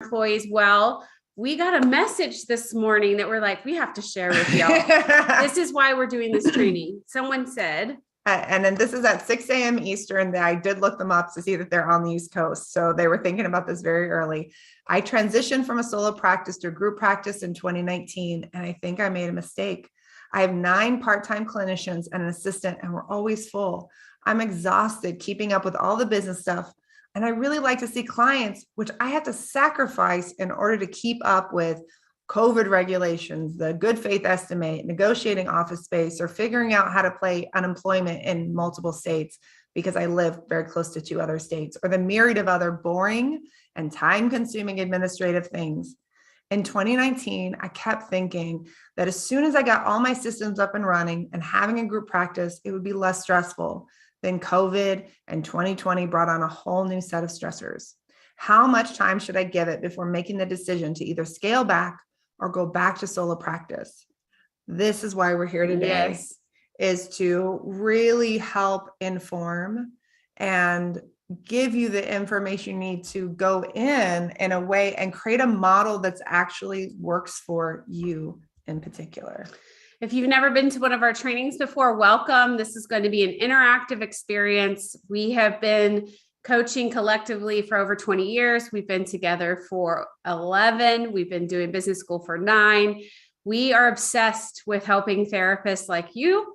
employees well. We got a message this morning that we're like, we have to share with y'all. This is why we're doing this training. Someone said, and then this is at 6 a.m. Eastern. I did look them up to see that they're on the East Coast. So they were thinking about this very early. I transitioned from a solo practice to a group practice in 2019, and I think I made a mistake. I have 9 part-time clinicians and an assistant, and we're always full. I'm exhausted keeping up with all the business stuff. And I really like to see clients, which I have to sacrifice in order to keep up with COVID regulations, the good faith estimate, negotiating office space, or figuring out how to play unemployment in multiple states because I live very close to 2 other states, or the myriad of other boring and time-consuming administrative things. In 2019, I kept thinking that as soon as I got all my systems up and running and having a group practice, it would be less stressful. Then COVID and 2020 brought on a whole new set of stressors. How much time should I give it before making the decision to either scale back or go back to solo practice? This is why we're here today, is to really help inform and give you the information you need to go in a way and create a model that's actually works for you in particular. If you've never been to one of our trainings before, welcome. This is going to be an interactive experience. We have been coaching collectively for over 20 years. We've been together for 11. We've been doing business school for 9. We are obsessed with helping therapists like you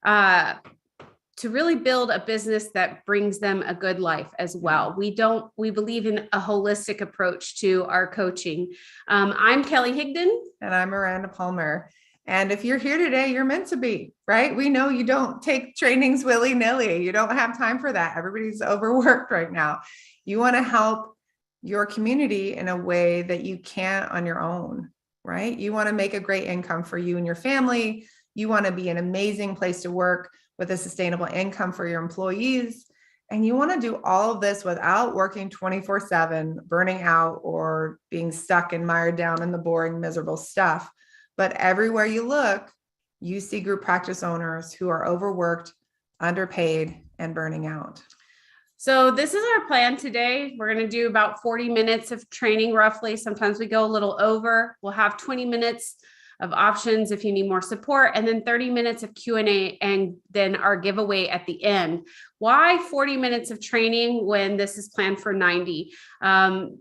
to really build a business that brings them a good life as well. We believe in a holistic approach to our coaching. I'm Kelly Higdon. And I'm Miranda Palmer. And if you're here today, you're meant to be, right? We know you don't take trainings willy-nilly. You don't have time for that. Everybody's overworked right now. You want to help your community in a way that you can't on your own, right? You want to make a great income for you and your family. You want to be an amazing place to work with a sustainable income for your employees. And you want to do all of this without working 24/7, burning out, or being stuck and mired down in the boring, miserable stuff. But everywhere you look, you see group practice owners who are overworked, underpaid, and burning out. So this is our plan today. We're going to do about 40 minutes of training roughly. Sometimes we go a little over. We'll have 20 minutes of options if you need more support, and then 30 minutes of Q&A, and then our giveaway at the end. Why 40 minutes of training when this is planned for 90?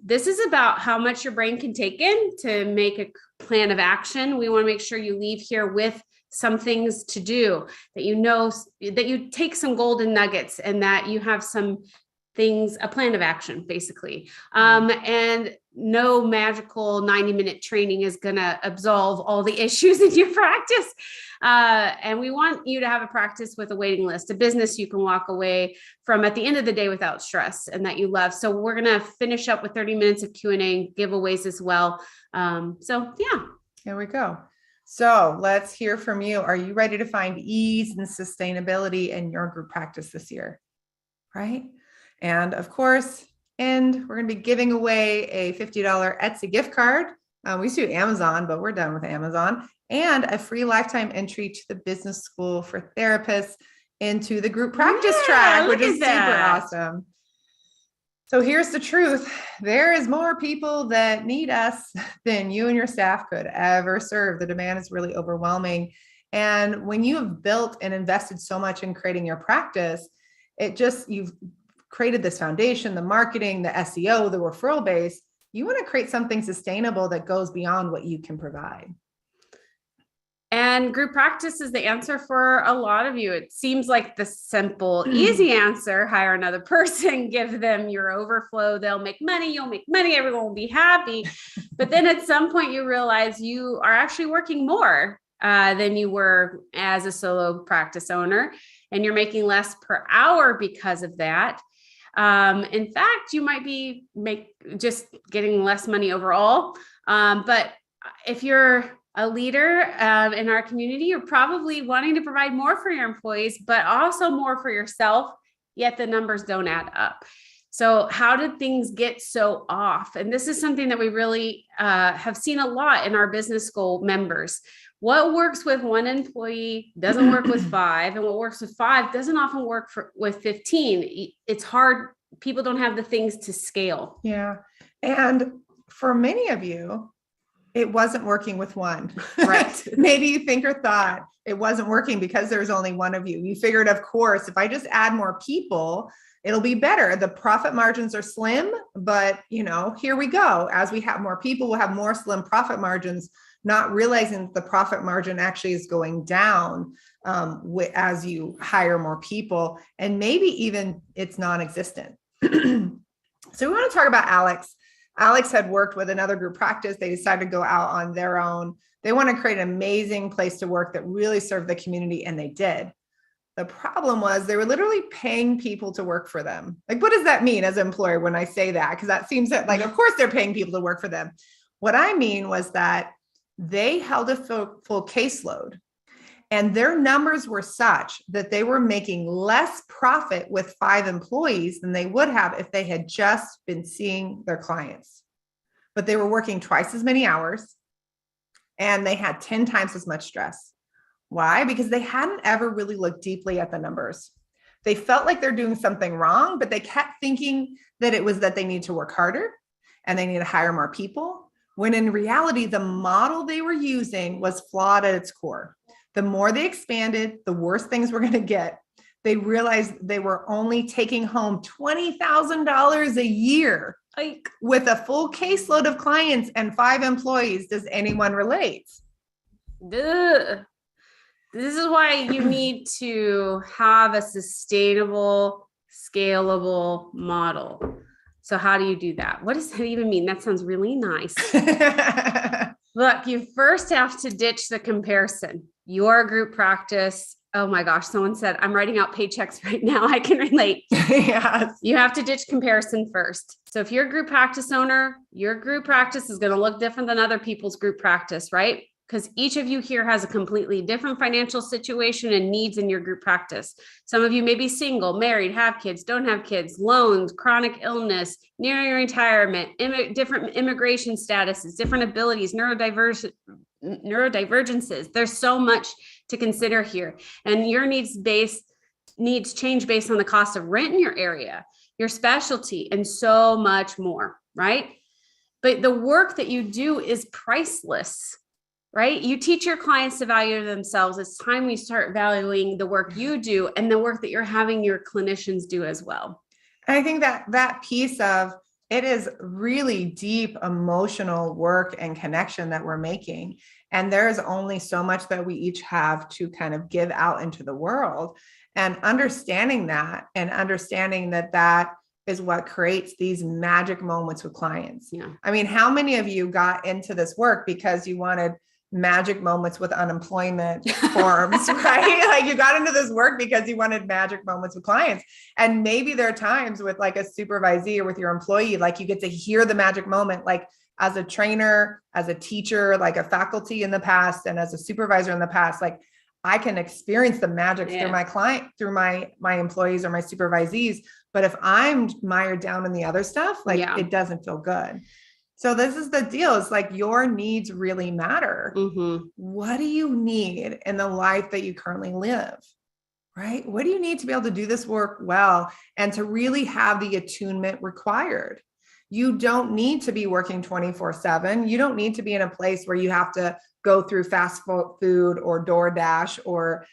This is about how much your brain can take in to make a plan of action. We want to make sure you leave here with some things to do, that you know, that you take some golden nuggets, and that you have some things, a plan of action, basically. And no magical 90-minute training is going to absolve all the issues in your practice. And we want you to have a practice with a waiting list, a business you can walk away from at the end of the day without stress, and that you love. So we're going to finish up with 30 minutes of Q&A and giveaways as well. Here we go. So let's hear from you. Are you ready to find ease and sustainability in your group practice this year? Right? And of course, we're going to be giving away a $50 Etsy gift card. We used to do Amazon, but we're done with Amazon. And a free lifetime entry to the business school for therapists into the group practice track, which is super awesome. So here's the truth. There is more people that need us than you and your staff could ever serve. The demand is really overwhelming. And when you have built and invested so much in creating your practice, you've created this foundation, the marketing, the SEO, the referral base. You want to create something sustainable that goes beyond what you can provide. And group practice is the answer for a lot of you. It seems like the simple, easy answer: hire another person, give them your overflow. They'll make money. You'll make money. Everyone will be happy. But then at some point you realize you are actually working more than you were as a solo practice owner, and you're making less per hour because of that. In fact, you might be just getting less money overall. But if you're a leader in our community, you're probably wanting to provide more for your employees, but also more for yourself, yet the numbers don't add up. So how did things get so off? And this is something that we really have seen a lot in our business school members. What works with one employee doesn't work with 5, and what works with 5 doesn't often work with 15. It's hard. People don't have the things to scale. Yeah. And for many of you, it wasn't working with one. Right. Maybe you think or thought it wasn't working because there's only one of you. You figured, of course, if I just add more people, it'll be better. The profit margins are slim, but here we go. As we have more people, we'll have more slim profit margins, not realizing that the profit margin actually is going down as you hire more people, and maybe even it's non-existent. So we want to talk about Alex. Alex had worked with another group practice. They decided to go out on their own. They want to create an amazing place to work that really served the community, and they did. The problem was they were literally paying people to work for them. Like, what does that mean as an employer when I say that? Because that seems like, of course, they're paying people to work for them. What I mean was that they held a full caseload, and their numbers were such that they were making less profit with 5 employees than they would have if they had just been seeing their clients. But they were working twice as many hours, and they had 10 times as much stress. Why? Because they hadn't ever really looked deeply at the numbers. They felt like they're doing something wrong, but they kept thinking that it was that they need to work harder and they need to hire more people, when in reality, the model they were using was flawed at its core. The more they expanded, the worse things were going to get. They realized they were only taking home $20,000 a year with a full caseload of clients and 5 employees. Does anyone relate? Ugh. This is why you need to have a sustainable, scalable model. So how do you do that? What does that even mean? That sounds really nice. Look, you first have to ditch the comparison. Your group practice. Oh my gosh, someone said, I'm writing out paychecks right now. I can relate. Yes. You have to ditch comparison first. So if you're a group practice owner, your group practice is going to look different than other people's group practice, right? Because each of you here has a completely different financial situation and needs in your group practice. Some of you may be single, married, have kids, don't have kids, loans, chronic illness, nearing retirement, different immigration statuses, different abilities, neurodivergences. There's so much to consider here. And your needs change based on the cost of rent in your area, your specialty, and so much more, right? But the work that you do is priceless. Right? You teach your clients to value themselves. It's time we start valuing the work you do and the work that you're having your clinicians do as well. And I think that piece of it is really deep emotional work and connection that we're making. And there's only so much that we each have to kind of give out into the world, and understanding that that is what creates these magic moments with clients. Yeah. I mean, how many of you got into this work because you wanted magic moments with unemployment forms, right? Like you got into this work because you wanted magic moments with clients. And maybe there are times with like a supervisee or with your employee, like you get to hear the magic moment, like as a trainer, as a teacher, like a faculty in the past, and as a supervisor in the past, like I can experience the magic through my client, through my employees or my supervisees. But if I'm mired down in the other stuff, like it doesn't feel good. So this is the deal. It's like your needs really matter. Mm-hmm. What do you need in the life that you currently live, right? What do you need to be able to do this work well and to really have the attunement required? You don't need to be working 24/7. You don't need to be in a place where you have to go through fast food or DoorDash or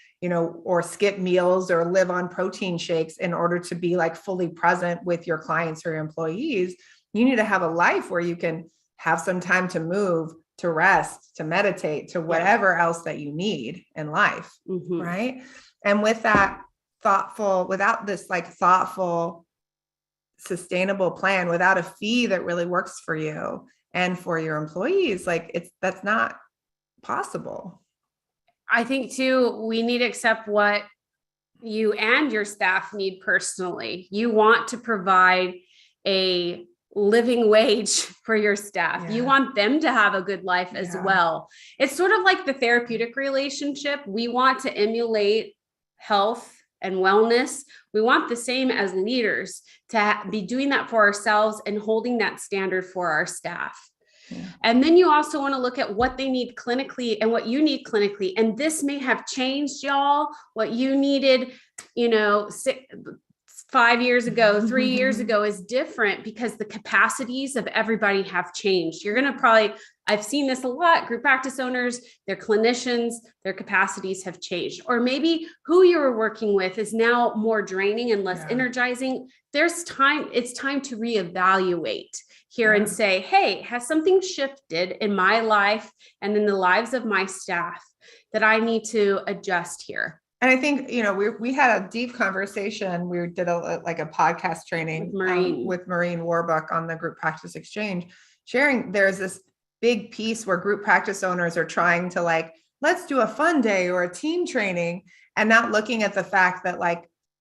skip meals or live on protein shakes in order to be like fully present with your clients or your employees. You need to have a life where you can have some time to move, to rest, to meditate, to whatever else that you need in life. Mm-hmm. Right. And with that without this like thoughtful, sustainable plan, without a fee that really works for you and for your employees, like that's not possible. I think too, we need to accept what you and your staff need personally. You want to provide a living wage for your staff. You want them to have a good life as well. It's sort of like the therapeutic relationship. We want to emulate health and wellness. We want the same as leaders to be doing that for ourselves and holding that standard for our staff. Yeah. And then you also want to look at what they need clinically and what you need clinically. And this may have changed, y'all. What you needed, 5 years ago, 3 years ago is different because the capacities of everybody have changed. You're going to probably, I've seen this a lot, group practice owners, their clinicians, their capacities have changed. Or maybe who you were working with is now more draining and less energizing. There's time, it's time to reevaluate here and say, hey, has something shifted in my life and in the lives of my staff that I need to adjust here? And I think, we had a deep conversation. We did a podcast training with Maureen Warbuck on the Group Practice Exchange, sharing there's this big piece where group practice owners are trying to let's do a fun day or a team training, and not looking at the fact that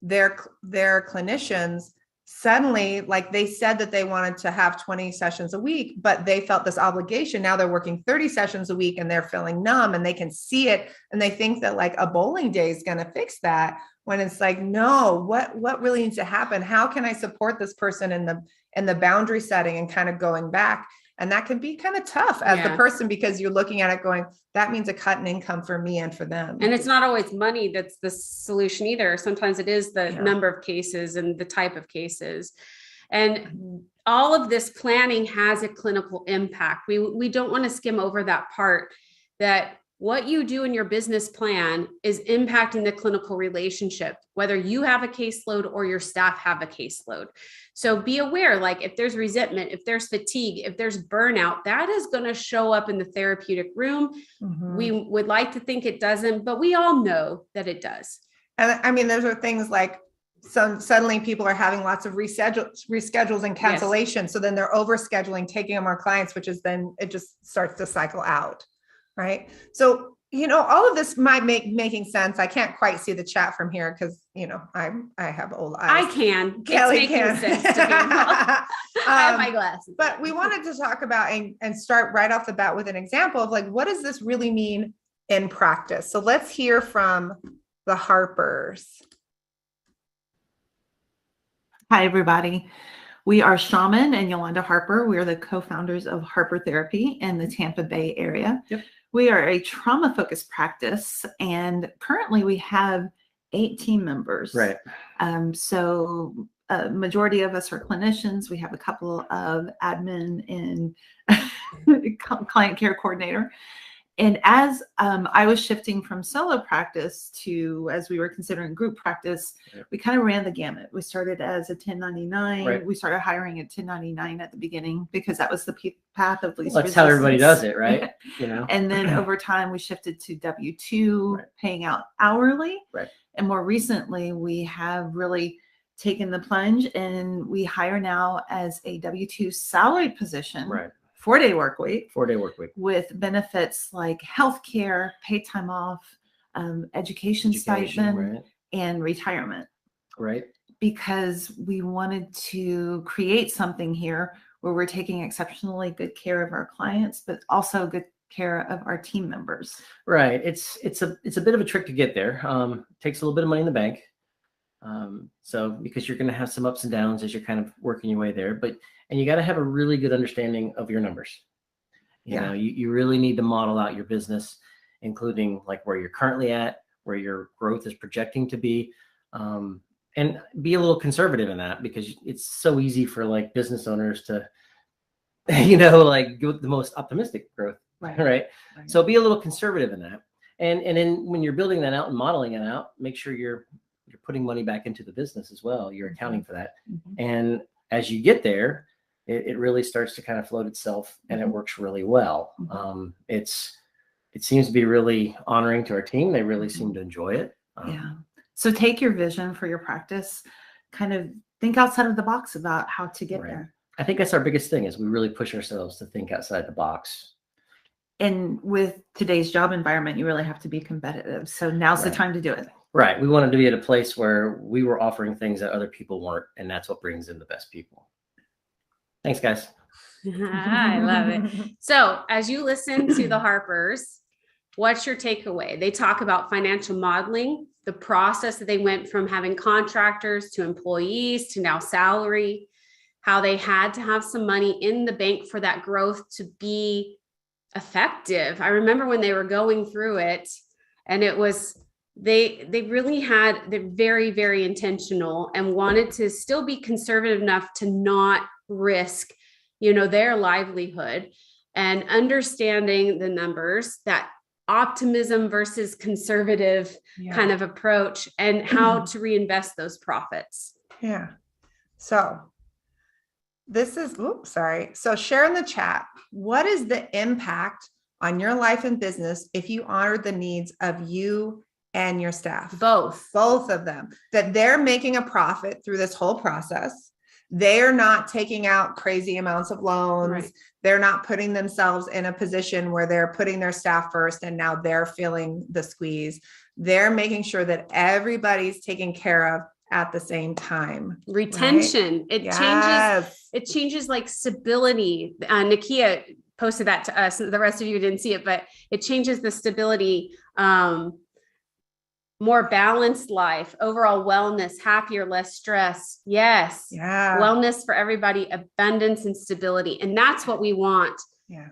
their clinicians suddenly, they said that they wanted to have 20 sessions a week, but they felt this obligation. Now they're working 30 sessions a week and they're feeling numb, and they can see it. And they think that a bowling day is going to fix that, when it's no, what really needs to happen? How can I support this person in the boundary setting and kind of going back? And that can be kind of tough as the person, because you're looking at it going, that means a cut in income for me and for them. And it's not always money that's the solution either. Sometimes it is the number of cases and the type of cases. And all of this planning has a clinical impact. We don't want to skim over that part, that what you do in your business plan is impacting the clinical relationship, whether you have a caseload or your staff have a caseload. So be aware, if there's resentment, if there's fatigue, if there's burnout, that is going to show up in the therapeutic room. Mm-hmm. We would like to think it doesn't, but we all know that it does. And I mean, those are things suddenly people are having lots of reschedules and cancellations. Yes. So then they're overscheduling, taking on more clients, which is then it just starts to cycle out. Right. So, all of this might making sense. I can't quite see the chat from here because, I have old eyes. I can. Kelly it's can. Sense to me. I have my glasses. But we wanted to talk about and start right off the bat with an example of what does this really mean in practice? So let's hear from the Harpers. Hi, everybody. We are Shaman and Yolanda Harper. We are the co-founders of Harper Therapy in the Tampa Bay area. Yep. We are a trauma-focused practice, and currently we have 8 team members. Right. So a majority of us are clinicians. We have a couple of admin and client care coordinator. And as I was shifting from solo practice to, as we were considering group practice, we kind of ran the gamut. We started as a 1099. Right. We started hiring at 1099 at the beginning because that was the path of least resistance. That's how everybody does it, right? And then over time, we shifted to W-2, paying out hourly. Right. And more recently, we have really taken the plunge, and we hire now as a W-2 salaried position. Right. 4-day work week. 4-day work week. With benefits like healthcare, paid time off, education stipend, right. And retirement. Right. Because we wanted to create something here where we're taking exceptionally good care of our clients, but also good care of our team members. Right. It's a bit of a trick to get there. Takes a little bit of money in the bank. So because you're going to have some ups and downs as you're kind of working your way there, and you got to have a really good understanding of your numbers. You know, you really need to model out your business, including where you're currently at, where your growth is projecting to be, and be a little conservative in that, because it's so easy for business owners to, go with the most optimistic growth, right? So be a little conservative in that. And then when you're building that out and modeling it out, make sure you're putting money back into the business as well. You're accounting for that. Mm-hmm. And as you get there, it really starts to kind of float itself, and it works really well. Mm-hmm. It seems to be really honoring to our team. They really seem to enjoy it. So take your vision for your practice, kind of think outside of the box about how to get there. I think that's our biggest thing, is we really push ourselves to think outside the box. And with today's job environment, you really have to be competitive. So now's the time to do it. Right. We wanted to be at a place where we were offering things that other people weren't, and that's what brings in the best people. Thanks, guys. I love it. So as you listen to the Harpers, what's your takeaway? They talk about financial modeling, the process that they went from having contractors to employees to now salary, how they had to have some money in the bank for that growth to be effective. I remember when they were going through it, and it was they really they're very, very intentional and wanted to still be conservative enough to not risk, their livelihood, and understanding the numbers, that optimism versus conservative kind of approach, and how to reinvest those profits. Yeah. So this is, So share in the chat, what is the impact on your life and business if you honor the needs of you and your staff? Both of them, that they're making a profit through this whole process. They're not taking out crazy amounts of loans. Right. They're not putting themselves in a position where they're putting their staff first and now they're feeling the squeeze. They're making sure that everybody's taken care of at the same time. Retention. Right? It changes like stability. Nakia posted that to us. The rest of you didn't see it, but it changes the stability, more balanced life, overall wellness, happier, less stress. Yes. Yeah. Wellness for everybody, abundance and stability. And that's what we want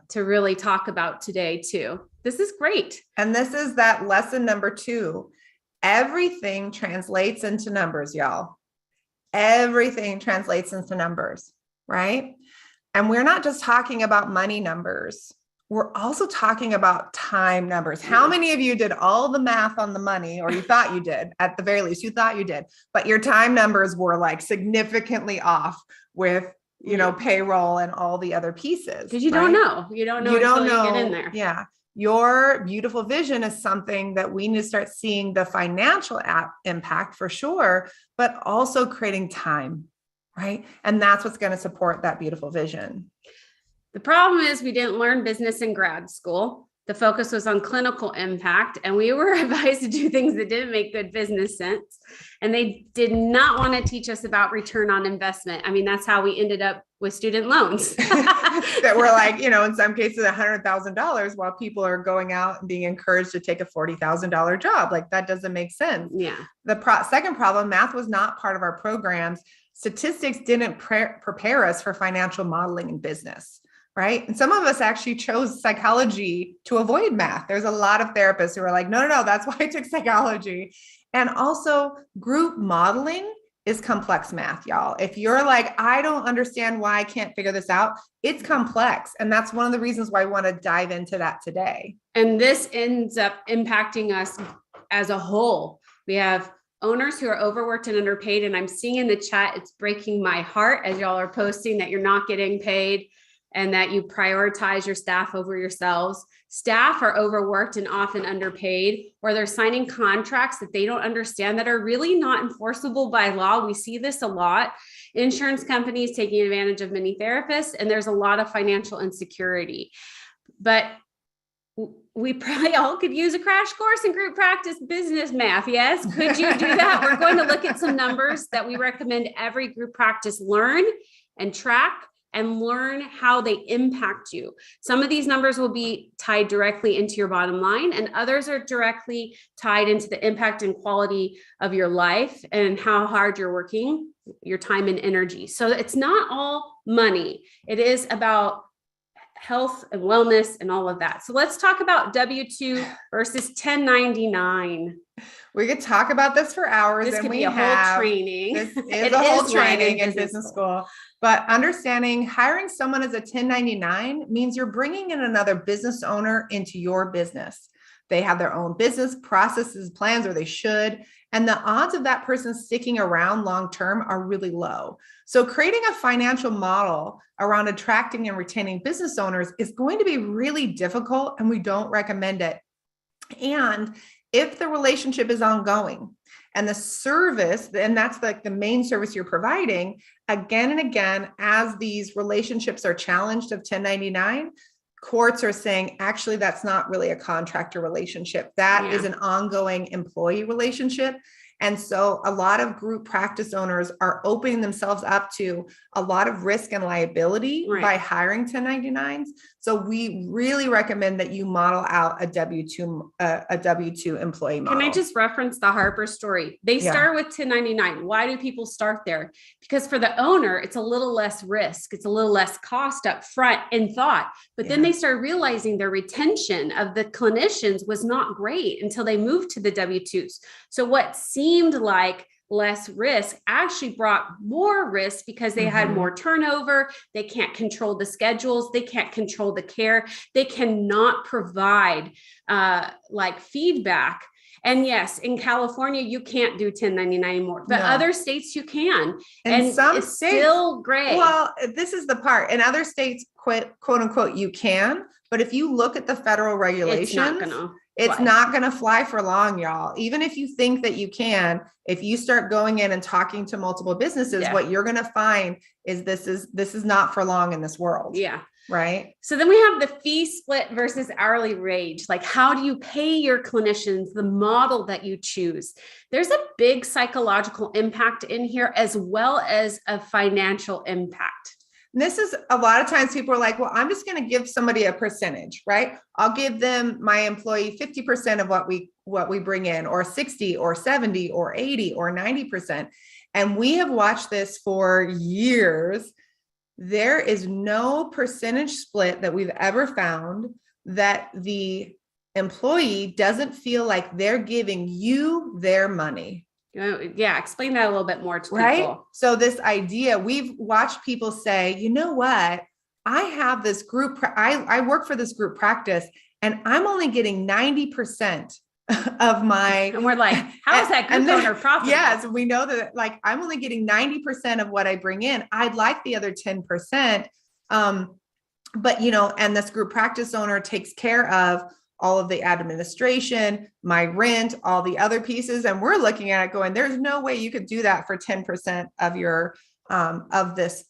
to really talk about today too. This is great. And this is that lesson number 2. Everything translates into numbers, y'all. Everything translates into numbers, right? And we're not just talking about money numbers. We're also talking about time numbers. How many of you did all the math on the money, or you thought you did, at the very least, you thought you did, but your time numbers were like significantly off with, payroll and all the other pieces. Because you don't know. You don't know until you get in there. Yeah. Your beautiful vision is something that we need to start seeing the financial impact for sure, but also creating time, right? And that's what's going to support that beautiful vision. The problem is we didn't learn business in grad school. The focus was on clinical impact, and we were advised to do things that didn't make good business sense. And they did not want to teach us about return on investment. I mean, that's how we ended up with student loans. That were like, in some cases, $100,000 while people are going out and being encouraged to take a $40,000 job. Like, that doesn't make sense. Yeah. The second problem, math was not part of our programs. Statistics didn't prepare us for financial modeling in business. Right. And some of us actually chose psychology to avoid math. There's a lot of therapists who are like, no, that's why I took psychology. And also, group modeling is complex math, y'all. If you're like, I don't understand why I can't figure this out, it's complex. And that's one of the reasons why I want to dive into that today. And this ends up impacting us as a whole. We have owners who are overworked and underpaid. And I'm seeing in the chat, it's breaking my heart as y'all are posting that you're not getting paid, and that you prioritize your staff over yourselves. Staff are overworked and often underpaid, or they're signing contracts that they don't understand that are really not enforceable by law. We see this a lot. Insurance companies taking advantage of many therapists, and there's a lot of financial insecurity. But we probably all could use a crash course in group practice business math. Yes. Could you do that? We're going to look at some numbers that we recommend every group practice learn and track, and learn how they impact you. Some of these numbers will be tied directly into your bottom line, and others are directly tied into the impact and quality of your life and how hard you're working, your time and energy. So it's not all money. It is about health and wellness and all of that. So let's talk about W-2 versus 1099. We could talk about this for hours. This could be a whole training. This is a whole training in business school. But understanding hiring someone as a 1099 means you're bringing in another business owner into your business. They have their own business processes, plans, or they should. And the odds of that person sticking around long-term are really low. So creating a financial model around attracting and retaining business owners is going to be really difficult, and we don't recommend it. And if the relationship is ongoing and the service, and that's like the main service you're providing, again and again, as these relationships are challenged of 1099, courts are saying, actually, that's not really a contractor relationship. That is an ongoing employee relationship. And so a lot of group practice owners are opening themselves up to a lot of risk and liability by hiring 1099s. So we really recommend that you model out a W-2 employee model. Can I just reference the Harper story? They start with 1099. Why do people start there? Because for the owner, it's a little less risk. It's a little less cost up front in thought. But then they start realizing their retention of the clinicians was not great until they moved to the W-2s. So what seemed like less risk actually brought more risk because they had more turnover. They can't control the schedules. They can't control the care. They cannot provide like feedback. And yes, in California, you can't do 1099 anymore, but other states you can. And some it's states, still great. Well, this is the part. In other states, quote unquote, you can. But if you look at the federal regulations, it's not going to fly for long, y'all. Even if you think that you can, if you start going in and talking to multiple businesses, what you're going to find is this is not for long in this world. Yeah. Right. So then we have the fee split versus hourly wage. Like, how do you pay your clinicians, the model that you choose? There's a big psychological impact in here, as well as a financial impact. And this is a lot of times people are like, well, I'm just going to give somebody a percentage, right? I'll give them, my employee, 50% of what we bring in, or 60 or 70 or 80 or 90%. And we have watched this for years. There is no percentage split that we've ever found that the employee doesn't feel like they're giving you their money. Yeah, explain that a little bit more to people. So this idea, we've watched people say, you know what, I have this group, I work for this group practice, and I'm only getting 90% of my, and we're like, how is that group owner profitable? Yes, we know that, like, I'm only getting 90% of what I bring in. I'd like the other 10%. But and this group practice owner takes care of all of the administration, my rent, all the other pieces. And we're looking at it going, there's no way you could do that for 10% of your, of this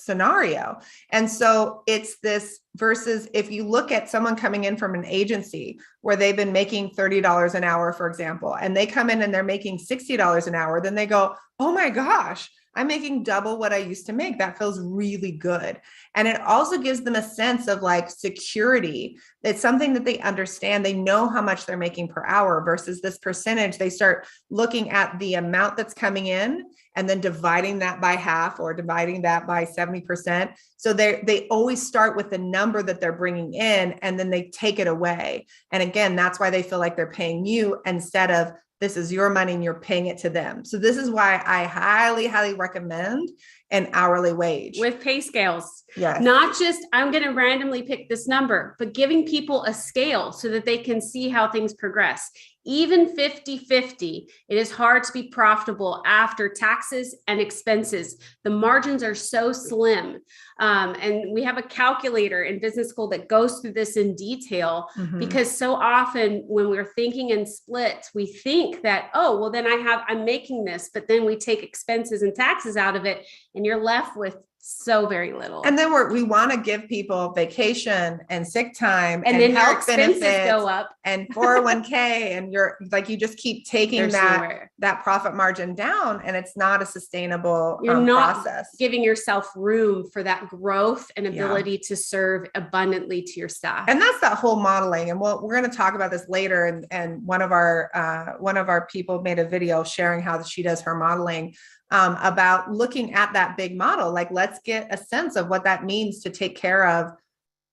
scenario. And so it's this versus if you look at someone coming in from an agency where they've been making $30 an hour, for example, and they come in and they're making $60 an hour, then they go, oh my gosh, I'm making double what I used to make. That feels really good. And it also gives them a sense of like security. It's something that they understand. They know how much they're making per hour versus this percentage. They start looking at the amount that's coming in and then dividing that by half or dividing that by 70%. So they always start with the number that they're bringing in, and then they take it away. And again, that's why they feel like they're paying you instead of this is your money and you're paying it to them. So this is why I highly, highly recommend an hourly wage. With pay scales. Yes. Not just, I'm going to randomly pick this number, but giving people a scale so that they can see how things progress. Even 50-50, it is hard to be profitable after taxes and expenses. The margins are so slim. And we have a calculator in business school that goes through this in detail, because so often when we're thinking in splits, we think that, oh, well, then I'm making this, but then we take expenses and taxes out of it, and you're left with so very little. And then we want to give people vacation and sick time and then health expenses benefits go up and 401k. And you're like, you just keep taking that profit margin down, and it's not a sustainable process. Giving yourself room for that growth and ability to serve abundantly to your staff. And that's that whole modeling. And we're going to talk about this later. And one of our people made a video sharing how she does her modeling. About looking at that big model, like let's get a sense of what that means to take care of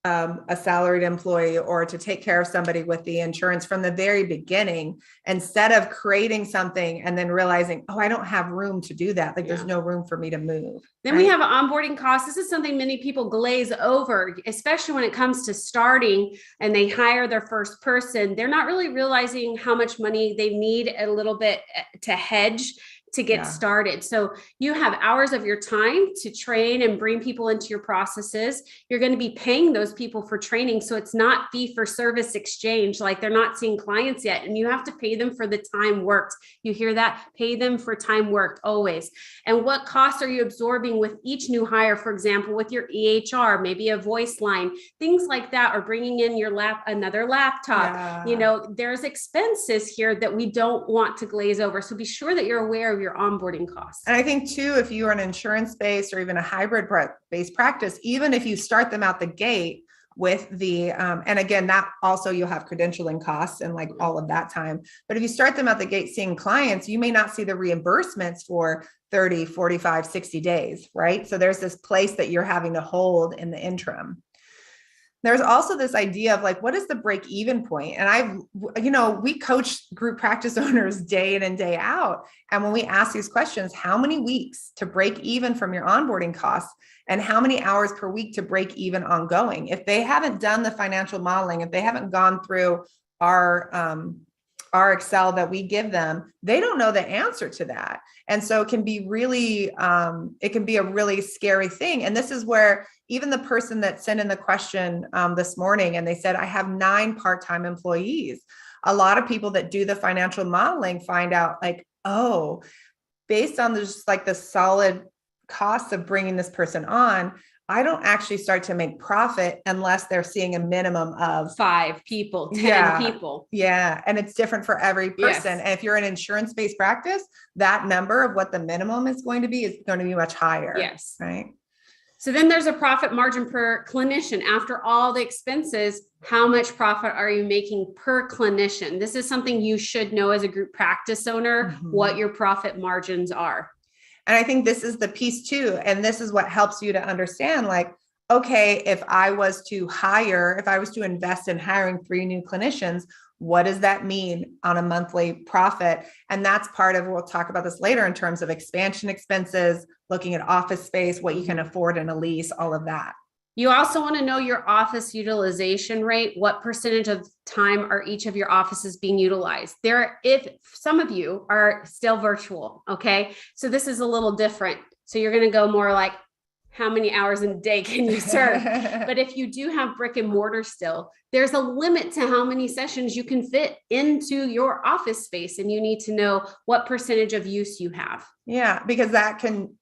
a salaried employee or to take care of somebody with the insurance from the very beginning, instead of creating something and then realizing, oh, I don't have room to do that. Like there's no room for me to move. Then we have onboarding costs. This is something many people glaze over, especially when it comes to starting and they hire their first person. They're not really realizing how much money they need a little bit to hedge to get started. So you have hours of your time to train and bring people into your processes. You're going to be paying those people for training. So it's not fee for service exchange. Like they're not seeing clients yet. And you have to pay them for the time worked. You hear that? Pay them for time worked always. And what costs are you absorbing with each new hire? For example, with your EHR, maybe a voice line, things like that, or bringing in your another laptop. You know, there's expenses here that we don't want to glaze over. So be sure that you're aware of your onboarding costs. And I think too, if you are an insurance-based or even a hybrid-based practice, even if you start them out the gate with the, and again, that also you'll have credentialing costs and like all of that time. But if you start them out the gate seeing clients, you may not see the reimbursements for 30, 45, 60 days, right? So there's this place that you're having to hold in the interim. There's also this idea of like, what is the break even point? And we coach group practice owners day in and day out. And when we ask these questions, how many weeks to break even from your onboarding costs and how many hours per week to break even ongoing? If they haven't done the financial modeling, if they haven't gone through our Excel that we give them, they don't know the answer to that. And so it can be really, it can be a really scary thing. And this is where even the person that sent in the question this morning, and they said, I have 9 part-time employees. A lot of people that do the financial modeling find out like, oh, based on just like the solid costs of bringing this person on, I don't actually start to make profit unless they're seeing a minimum of 5 people, 10 people. Yeah. And it's different for every person. Yes. And if you're an insurance-based practice, that number of what the minimum is going to be much higher. Yes. Right. So then there's a profit margin per clinician. After all the expenses, how much profit are you making per clinician? This is something you should know as a group practice owner, what your profit margins are. And I think this is the piece too. And this is what helps you to understand, like, okay, if I was to invest in hiring 3 new clinicians, what does that mean on a monthly profit? And that's part of, we'll talk about this later in terms of expansion expenses, looking at office space, what you can afford in a lease, all of that. You also want to know your office utilization rate. What percentage of time are each of your offices being utilized? If some of you are still virtual, okay, so this is a little different. So you're going to go more like, how many hours in a day can you serve? But if you do have brick and mortar still, there's a limit to how many sessions you can fit into your office space. And you need to know what percentage of use you have. Yeah, because that can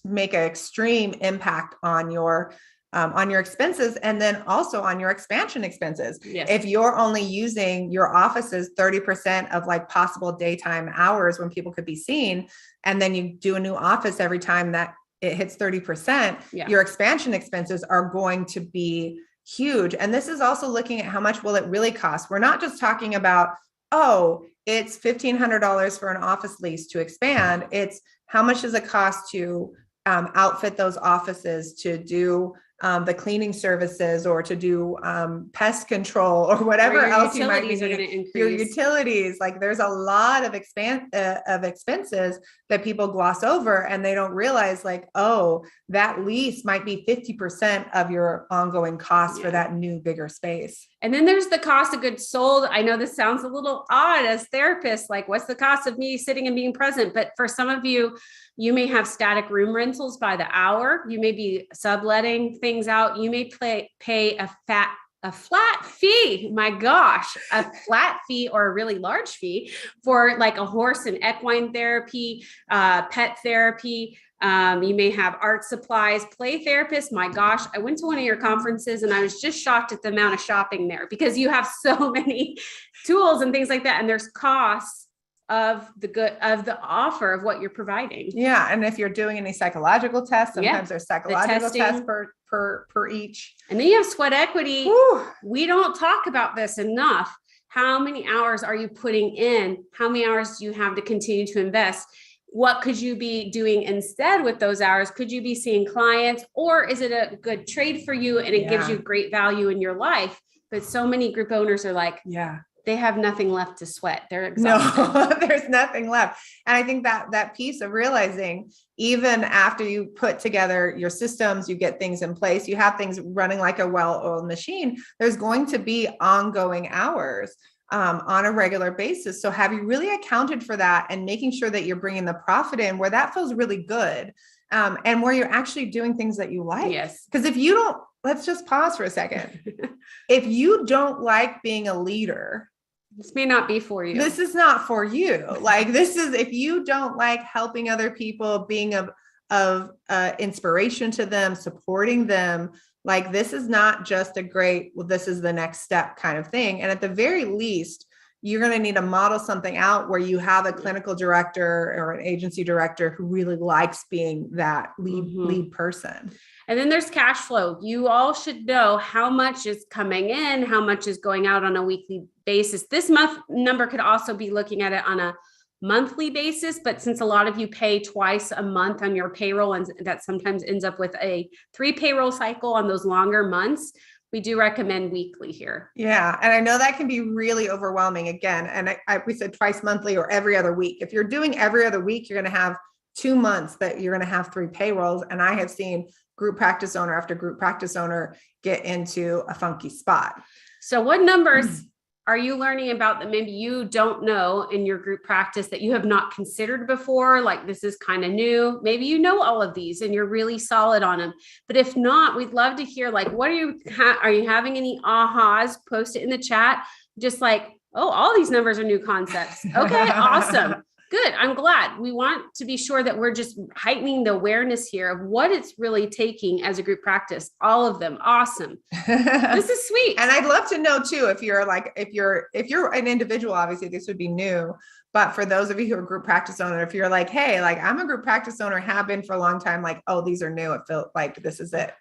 make an extreme impact on your expenses, and then also on your expansion expenses. Yes. If you're only using your offices 30% of like possible daytime hours when people could be seen, and then you do a new office every time that it hits 30%, your expansion expenses are going to be huge. And this is also looking at how much will it really cost. We're not just talking about, oh, it's $1,500 for an office lease to expand. It's how much does it cost to outfit those offices, to do the cleaning services, or to do pest control, or whatever else you might be doing. Your utilities, like there's a lot of expenses that people gloss over, and they don't realize like, oh, that lease might be 50% of your ongoing costs for that new bigger space. And then there's the cost of goods sold. I know this sounds a little odd as therapists, like what's the cost of me sitting and being present? But for some of you, you may have static room rentals by the hour. You may be subletting things out. You may pay a flat fee, a flat fee or a really large fee for like a horse and equine therapy, pet therapy. You may have art supplies, play therapists. My gosh, I went to one of your conferences and I was just shocked at the amount of shopping there, because you have so many tools and things like that. And there's costs of the offer of what you're providing. Yeah. And if you're doing any psychological tests, sometimes there's psychological tests per each. And then you have sweat equity. Whew. We don't talk about this enough. How many hours are you putting in? How many hours do you have to continue to invest? What could you be doing instead with those hours? Could you be seeing clients, or is it a good trade for you and it gives you great value in your life? But so many group owners are like, they have nothing left to sweat. They're exhausted. No, there's nothing left. And I think that piece of realizing, even after you put together your systems, you get things in place, you have things running like a well-oiled machine, there's going to be ongoing hours. on a regular basis. So have you really accounted for that and making sure that you're bringing the profit in where that feels really good, and where you're actually doing things that you like? Yes. Because if you don't, let's just pause for a second. If you don't like being a leader, This may not be for you. this is not for you. Like, this is, if you don't like helping other people, being of inspiration to them, supporting them, like, this is not just a great, well, this is the next step kind of thing. And at the very least, you're going to need to model something out where you have a clinical director or an agency director who really likes being that lead person. And then there's cash flow. You all should know how much is coming in, how much is going out on a weekly basis. This month number could also be looking at it on a monthly basis, but since a lot of you pay twice a month on your payroll, and that sometimes ends up with a 3 payroll cycle on those longer months, we do recommend weekly here. Yeah. And I know that can be really overwhelming again. And we said twice monthly or every other week. If you're doing every other week, you're going to have 2 months that you're going to have 3 payrolls. And I have seen group practice owner after group practice owner get into a funky spot. So what numbers are you learning about that maybe you don't know in your group practice that you have not considered before? Like, this is kind of new. Maybe you know all of these and you're really solid on them. But if not, we'd love to hear, like, what are you having any ahas? Post it in the chat. Just like, oh, all these numbers are new concepts. Okay, awesome. Good. I'm glad. We want to be sure that we're just heightening the awareness here of what it's really taking as a group practice. All of them. Awesome. This is sweet. And I'd love to know too, if you're an individual, obviously this would be new, but for those of you who are group practice owner, if you're like, hey, like, I'm a group practice owner, have been for a long time, like, oh, these are new. It felt like this is it.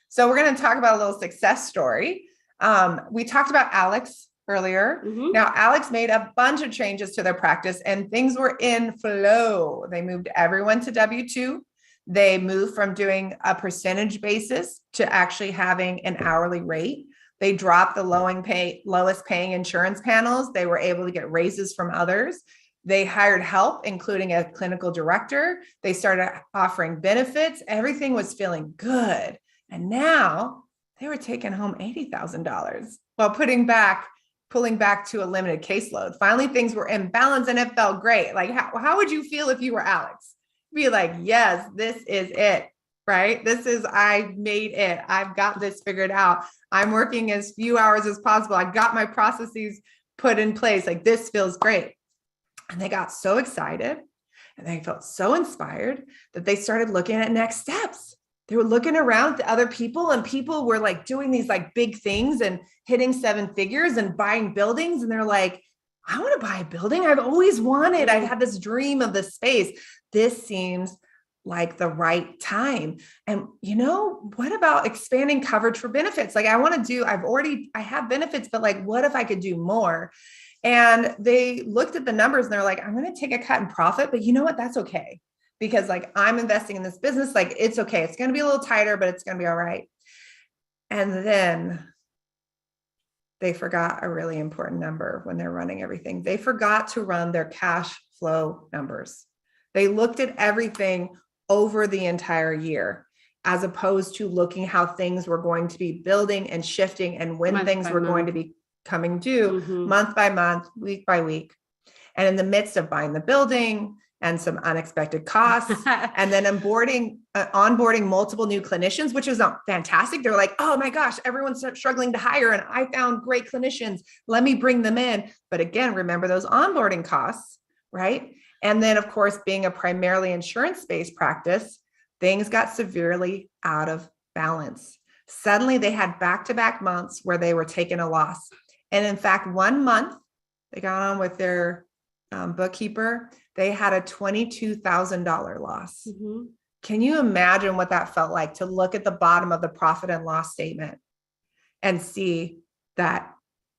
So we're going to talk about a little success story. We talked about Alex earlier. Now, Alex made a bunch of changes to their practice and things were in flow. They moved everyone to W-2. They moved from doing a percentage basis to actually having an hourly rate. They dropped the lowest paying insurance panels. They were able to get raises from others. They hired help, including a clinical director. They started offering benefits. Everything was feeling good. And now they were taking home $80,000 while pulling back to a limited caseload. Finally, things were in balance and it felt great. Like, how would you feel if you were Alex? Be like, yes, this is it, right? I made it. I've got this figured out. I'm working as few hours as possible. I got my processes put in place. Like, this feels great. And they got so excited and they felt so inspired that they started looking at next steps. They were looking around to other people and people were like doing these like big things and hitting 7 figures and buying buildings. And they're like, I want to buy a building. I've always wanted, I've had this dream of this space. This seems like the right time. And what about expanding coverage for benefits? Like, I have benefits, but like, what if I could do more? And they looked at the numbers and they're like, I'm going to take a cut in profit, but you know what? That's okay. Because like, I'm investing in this business, like, it's okay. It's going to be a little tighter, but it's going to be all right. And then they forgot a really important number when they're running everything. They forgot to run their cash flow numbers. They looked at everything over the entire year, as opposed to looking how things were going to be building and shifting and when things were going to be coming due month by month, week by week. And in the midst of buying the building and some unexpected costs, and then onboarding multiple new clinicians, which was fantastic. They're like, oh my gosh, everyone's struggling to hire and I found great clinicians. Let me bring them in. But again, remember those onboarding costs, right? And then of course, being a primarily insurance-based practice, things got severely out of balance. Suddenly they had back-to-back months where they were taking a loss. And in fact, 1 month they got on with their bookkeeper, they had a $22,000 loss. Can you imagine what that felt like to look at the bottom of the profit and loss statement and see that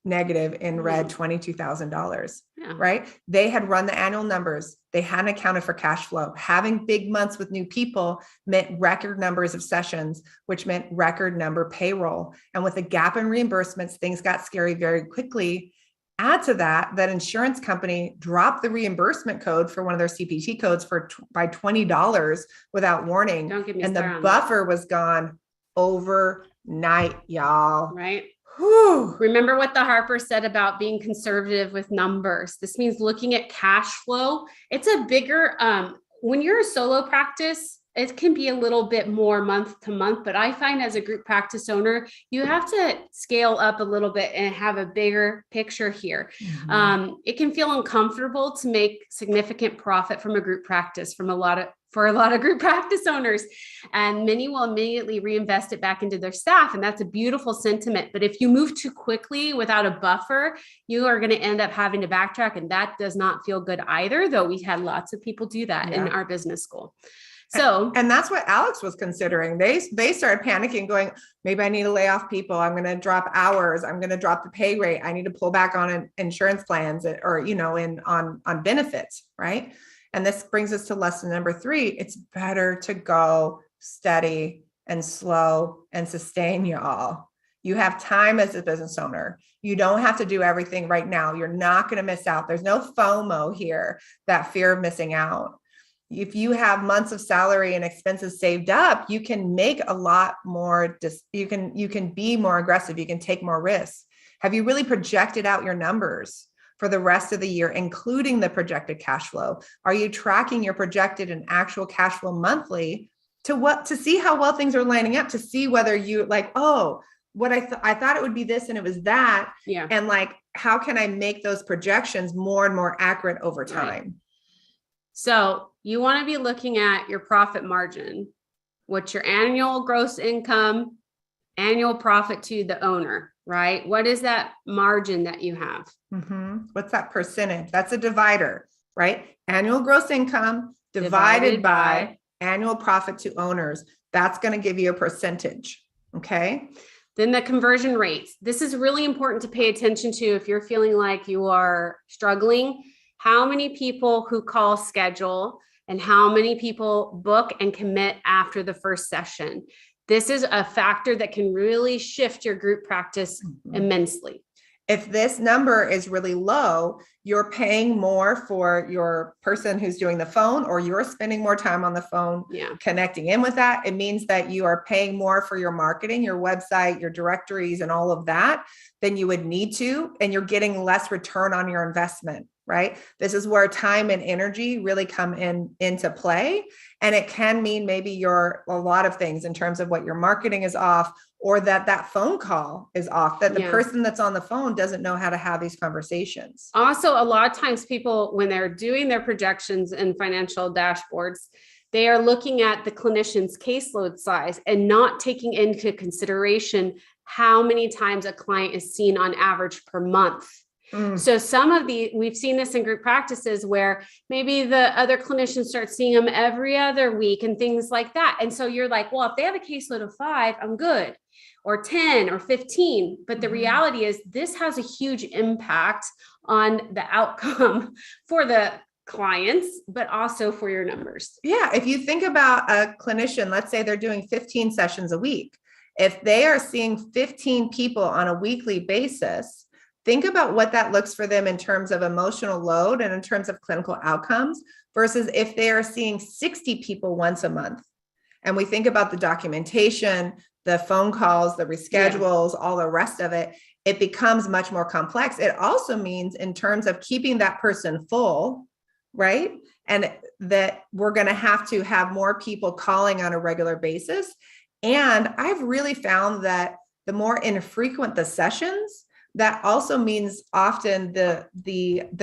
negative in red $22,000, right? They had run the annual numbers. They hadn't accounted for cash flow. Having big months with new people meant record numbers of sessions, which meant record number payroll. And with a gap in reimbursements, things got scary very quickly. Add to that insurance company dropped the reimbursement code for one of their CPT codes by $20 without warning. Don't get me and started the buffer was gone overnight, y'all. Right. Whew. Remember what the Harper said about being conservative with numbers. This means looking at cash flow. It's a bigger, when you're a solo practice, it can be a little bit more month to month, but I find as a group practice owner, you have to scale up a little bit and have a bigger picture here. It can feel uncomfortable to make significant profit from a group practice for a lot of group practice owners, and many will immediately reinvest it back into their staff. And that's a beautiful sentiment. But if you move too quickly without a buffer, you are going to end up having to backtrack. And that does not feel good either, though we had lots of people do that in our business school. So, and that's what Alex was considering. They started panicking, going, maybe I need to lay off people. I'm going to drop hours. I'm going to drop the pay rate. I need to pull back on insurance plans or, on benefits. Right. And this brings us to lesson number 3. It's better to go steady and slow and sustain, y'all. You have time as a business owner. You don't have to do everything right now. You're not going to miss out. There's no FOMO here, that fear of missing out. If you have months of salary and expenses saved up, you can make a lot more. You can be more aggressive. You can take more risks. Have you really projected out your numbers for the rest of the year, including the projected cash flow? Are you tracking your projected and actual cash flow monthly to see how well things are lining up, to see whether you what I thought it would be this and it was that. Yeah. And how can I make those projections more and more accurate over time? Right. So you want to be looking at your profit margin. What's your annual gross income, annual profit to the owner, right? What is that margin that you have? What's that percentage? That's a divider, right? Annual gross income divided by annual profit to owners. That's going to give you a percentage. Okay. Then the conversion rates. This is really important to pay attention to if you're feeling like you are struggling. How many people who call schedule and how many people book and commit after the first session? This is a factor that can really shift your group practice immensely. If this number is really low, you're paying more for your person who's doing the phone, or you're spending more time on the phone connecting in with that. It means that you are paying more for your marketing, your website, your directories, and all of that than you would need to. And you're getting less return on your investment, right? This is where time and energy really come into play. And it can mean maybe a lot of things in terms of what your marketing is off, or that phone call is off, that the person that's on the phone doesn't know how to have these conversations. Also, a lot of times people, when they're doing their projections and financial dashboards, they are looking at the clinician's caseload size and not taking into consideration how many times a client is seen on average per month. So we've seen this in group practices where maybe the other clinicians start seeing them every other week and things like that. And so you're like, well, if they have a caseload of 5, I'm good, or 10 or 15. But the reality is this has a huge impact on the outcome for the clients, but also for your numbers. Yeah. If you think about a clinician, let's say they're doing 15 sessions a week. If they are seeing 15 people on a weekly basis, think about what that looks for them in terms of emotional load and in terms of clinical outcomes, versus if they are seeing 60 people once a month. And we think about the documentation, the phone calls, the reschedules, all the rest of it, it becomes much more complex. It also means in terms of keeping that person full, right? And that we're going to have more people calling on a regular basis. And I've really found that the more infrequent the sessions, that also means often the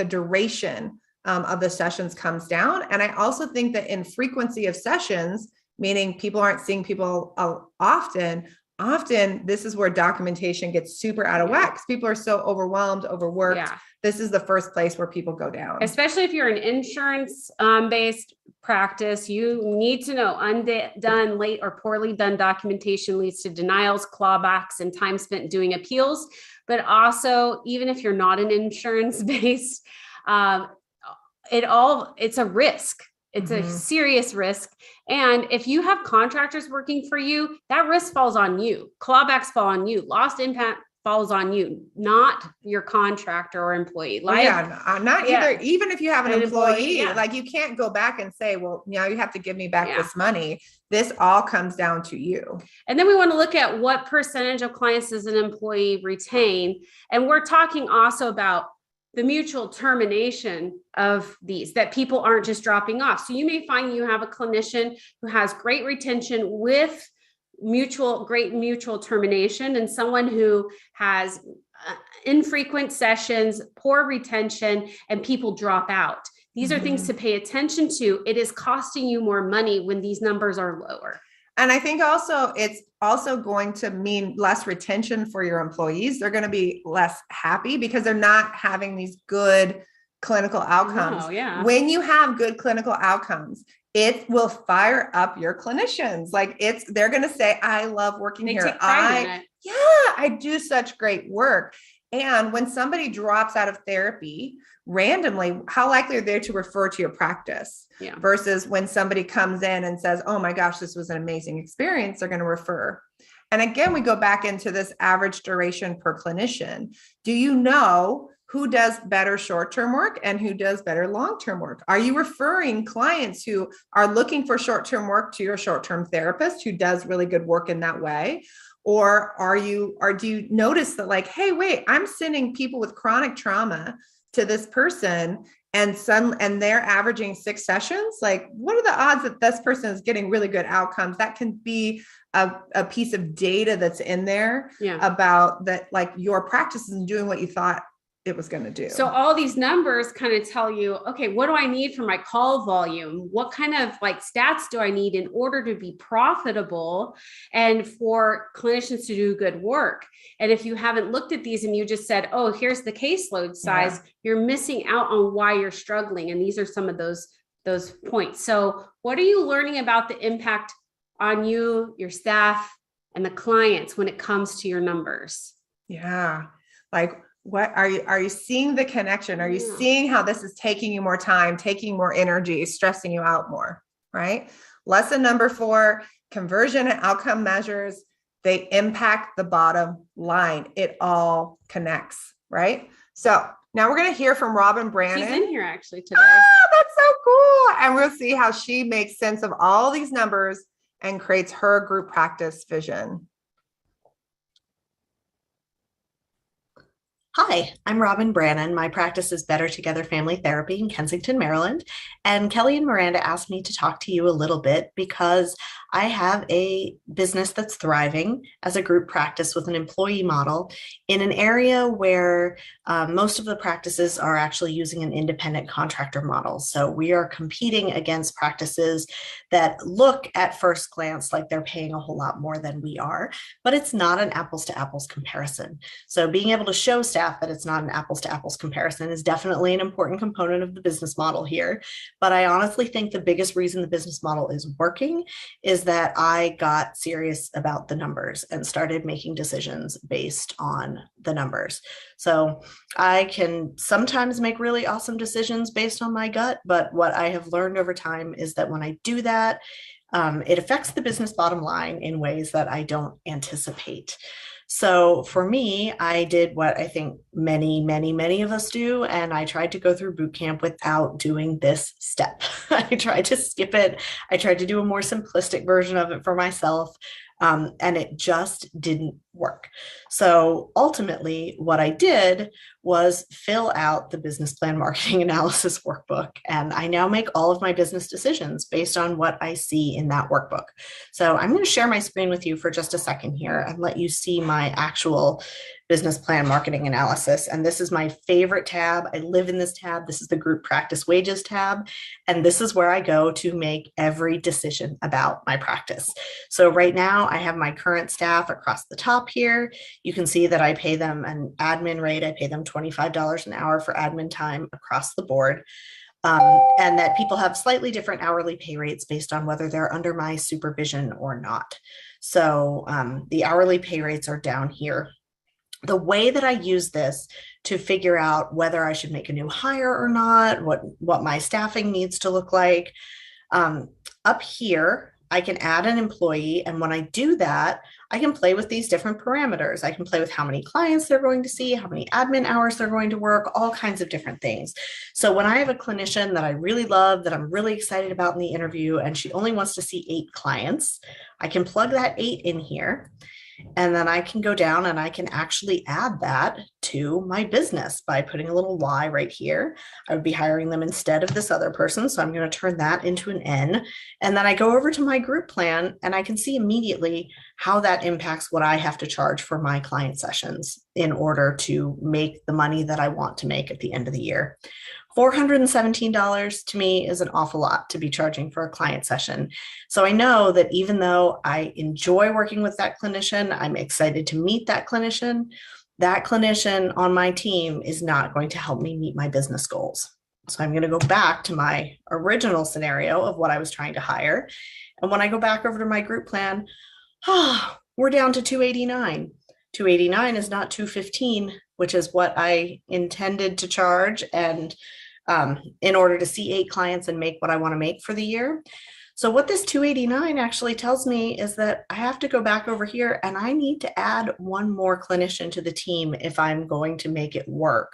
duration of the sessions comes down. And I also think that in frequency of sessions, meaning people aren't seeing people often this is where documentation gets super out of whack because people are so overwhelmed, overworked. Yeah. This is the first place where people go down. Especially if you're an insurance based practice, you need to know undone, late, or poorly done documentation leads to denials, clawbacks, and time spent doing appeals. But also, even if you're not an insurance based, it's a risk. It's a serious risk. And if you have contractors working for you, that risk falls on you. Clawbacks fall on you. Lost impact falls on you, not your contractor or employee. Well, not either. Even if you have an employee, yeah. like you can't go back and say, well, now you have to give me back Yeah. this money. This all comes down to you. And then we want to look at what percentage of clients does an employee retain. And we're talking also about the mutual termination of these, that people aren't just dropping off. So you may find you have a clinician who has great retention with great mutual termination, and someone who has infrequent sessions, poor retention, and people drop out. These are things to pay attention to. It is costing you more money when these numbers are lower. And I think also it's also going to mean less retention for your employees. They're going to be less happy because they're not having these good clinical outcomes. Oh, yeah. When you have good clinical outcomes, it will fire up your clinicians. Like they're going to say, I love working here. Take pride in it. I do such great work. And when somebody drops out of therapy randomly, how likely are they to refer to your practice? Yeah. Versus when somebody comes in and says, oh my gosh, this was an amazing experience, they're going to refer. And again, we go back into this average duration per clinician. Do you know who does better short-term work and who does better long-term work? Are you referring clients who are looking for short-term work to your short-term therapist who does really good work in that way? Or do you notice that, like, hey, wait, I'm sending people with chronic trauma to this person and they're averaging 6 sessions? Like, what are the odds that this person is getting really good outcomes? That can be a piece of data that's in there about that, like your practice isn't doing what you thought it was going to do. So all these numbers kind of tell you, okay, what do I need for my call volume? What kind of like stats do I need in order to be profitable and for clinicians to do good work? And if you haven't looked at these and you just said, oh, here's the caseload size, you're missing out on why you're struggling. And these are some of those points. So what are you learning about the impact on you, your staff, and the clients when it comes to your numbers? Yeah. Like, what are you seeing the connection? Are you seeing how this is taking you more time, taking more energy, stressing you out more, right? Lesson number 4, conversion and outcome measures, they impact the bottom line. It all connects, right? So now we're going to hear from Robin Brannon. She's in here actually today. That's so cool. And we'll see how she makes sense of all these numbers and creates her group practice vision. Hi, I'm Robin Brannon. My practice is Better Together Family Therapy in Kensington, Maryland. And Kelly and Miranda asked me to talk to you a little bit because I have a business that's thriving as a group practice with an employee model in an area where most of the practices are actually using an independent contractor model. So we are competing against practices that look at first glance like they're paying a whole lot more than we are, but it's not an apples to apples comparison. So being able to show staff that it's not an apples to apples comparison is definitely an important component of the business model here. But I honestly think the biggest reason the business model is working is that I got serious about the numbers and started making decisions based on the numbers. So I can sometimes make really awesome decisions based on my gut, but what I have learned over time is that when I do that, it affects the business bottom line in ways that I don't anticipate. So for me, I did what I think many of us do, and I tried to go through boot camp without doing this step. I tried to skip it. I tried to do a more simplistic version of it for myself, and it just didn't work. So ultimately, what I did was fill out the business plan marketing analysis workbook. And I now make all of my business decisions based on what I see in that workbook. So I'm going to share my screen with you for just a second here and let you see my actual business plan marketing analysis. And this is my favorite tab. I live in this tab. This is the group practice wages tab. And this is where I go to make every decision about my practice. So right now I have my current staff across the top here. You can see that I pay them an admin rate. I pay them $25 an hour for admin time across the board. And that people have slightly different hourly pay rates based on whether they're under my supervision or not. So the hourly pay rates are down here. The way that I use this to figure out whether I should make a new hire or not, what my staffing needs to look like, up here I can add an employee. And when I do that, I can play with these different parameters. I can play with how many clients they're going to see, how many admin hours they're going to work, all kinds of different things. So when I have a clinician that I really love, that I'm really excited about in the interview, and she only wants to see 8 clients, I can plug that 8 in here. And then I can go down and I can actually add that to my business by putting a little Y right here. I would be hiring them instead of this other person. So I'm going to turn that into an N. And then I go over to my group plan and I can see immediately how that impacts what I have to charge for my client sessions in order to make the money that I want to make at the end of the year. $417 to me is an awful lot to be charging for a client session. So I know that even though I enjoy working with that clinician, I'm excited to meet that clinician on my team is not going to help me meet my business goals. So I'm going to go back to my original scenario of what I was trying to hire. And when I go back over to my group plan, we're down to $289. $289 is not $215, which is what I intended to charge, and in order to see 8 clients and make what I want to make for the year. So what this $289 actually tells me is that I have to go back over here and I need to add one more clinician to the team if I'm going to make it work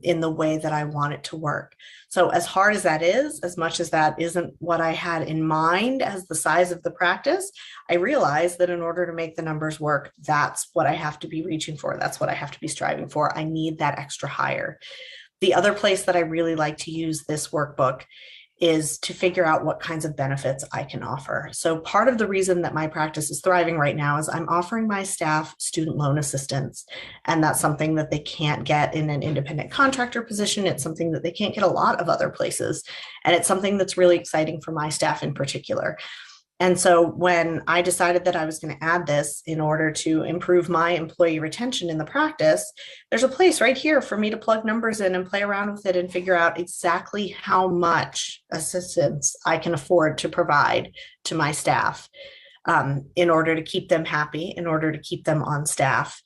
in the way that I want it to work. So as hard as that is, as much as that isn't what I had in mind as the size of the practice, I realize that in order to make the numbers work, that's what I have to be reaching for. That's what I have to be striving for. I need that extra hire. The other place that I really like to use this workbook is to figure out what kinds of benefits I can offer. So part of the reason that my practice is thriving right now is I'm offering my staff student loan assistance. And that's something that they can't get in an independent contractor position. It's something that they can't get a lot of other places. And it's something that's really exciting for my staff in particular. And so when I decided that I was going to add this in order to improve my employee retention in the practice, there's a place right here for me to plug numbers in and play around with it and figure out exactly how much assistance I can afford to provide to my staff in order to keep them happy, in order to keep them on staff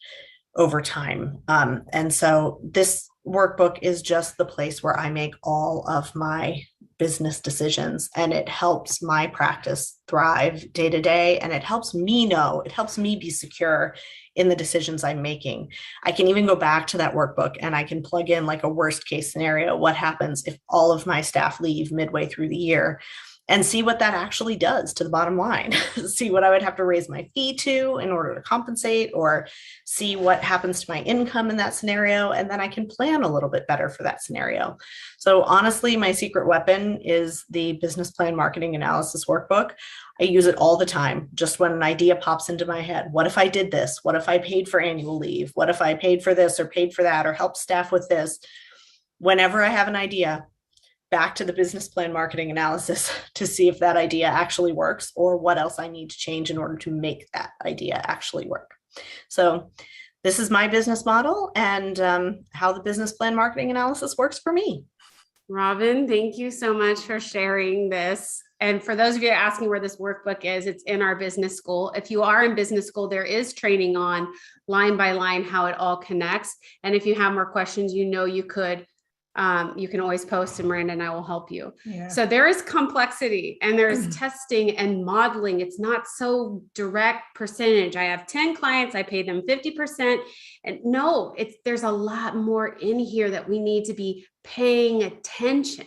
over time. And so this workbook is just the place where I make all of my business decisions, and it helps my practice thrive day to day. And it helps me be secure in the decisions I'm making. I can even go back to that workbook and I can plug in like a worst case scenario. What happens if all of my staff leave midway through the year? And see what that actually does to the bottom line. See what I would have to raise my fee to in order to compensate, or see what happens to my income in that scenario. And then I can plan a little bit better for that scenario. So honestly, my secret weapon is the business plan marketing analysis workbook. I use it all the time. Just when an idea pops into my head, what if I did this? What if I paid for annual leave? What if I paid for this or paid for that or helped staff with this? Whenever I have an idea, back to the business plan marketing analysis to see if that idea actually works or what else I need to change in order to make that idea actually work. So this is my business model and how the business plan marketing analysis works for me. Robin, thank you so much for sharing this. And for those of you asking where this workbook is, it's in our business school. If you are in business school, there is training on line by line how it all connects. And if you have more questions, you can always post and Miranda and I will help you. Yeah. So there is complexity and there's testing and modeling. It's not so direct percentage. I have 10 clients, I pay them 50%. And no, there's a lot more in here that we need to be paying attention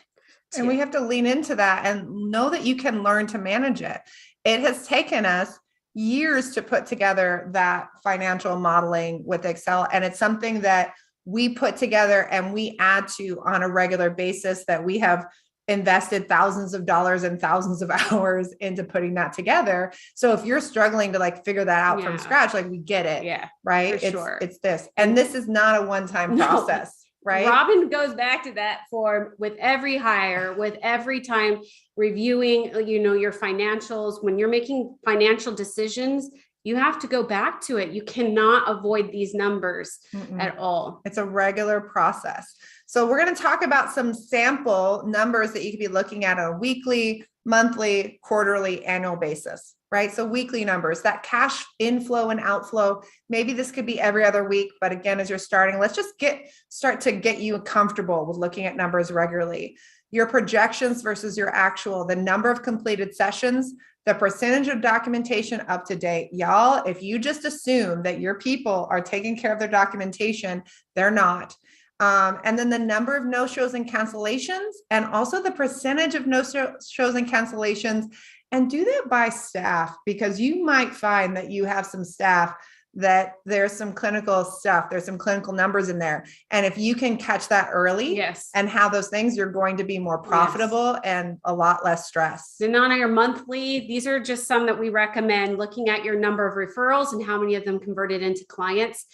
to. And we have to lean into that and know that you can learn to manage it. It has taken us years to put together that financial modeling with Excel. And it's something that we put together and we add to on a regular basis, that we have invested thousands of dollars and thousands of hours into putting that together. So if you're struggling to like figure that out from scratch, like we get it. Yeah. Right. It's this. And this is not a one-time process. Right. Robin goes back to that form with every hire, with every time reviewing, your financials. When you're making financial decisions, you have to go back to it. You cannot avoid these numbers at all. It's a regular process. So we're going to talk about some sample numbers that you could be looking at on a weekly, monthly, quarterly, annual basis, right? So weekly numbers, that cash inflow and outflow, maybe this could be every other week, but again, as you're starting, let's just start to get you comfortable with looking at numbers regularly. your projections versus your actual, the number of completed sessions, the percentage of documentation up to date. Y'all, if you just assume that your people are taking care of their documentation, they're not. And then the number of no-shows and cancellations, and also the percentage of no-shows and cancellations, and do that by staff, because you might find that you have some staff that there's some clinical stuff, there's some clinical numbers in there. And if you can catch that early, Yes, and have those things, you're going to be more profitable and a lot less stress. then on your monthly, these are just some that we recommend, looking at your number of referrals and how many of them converted into clients,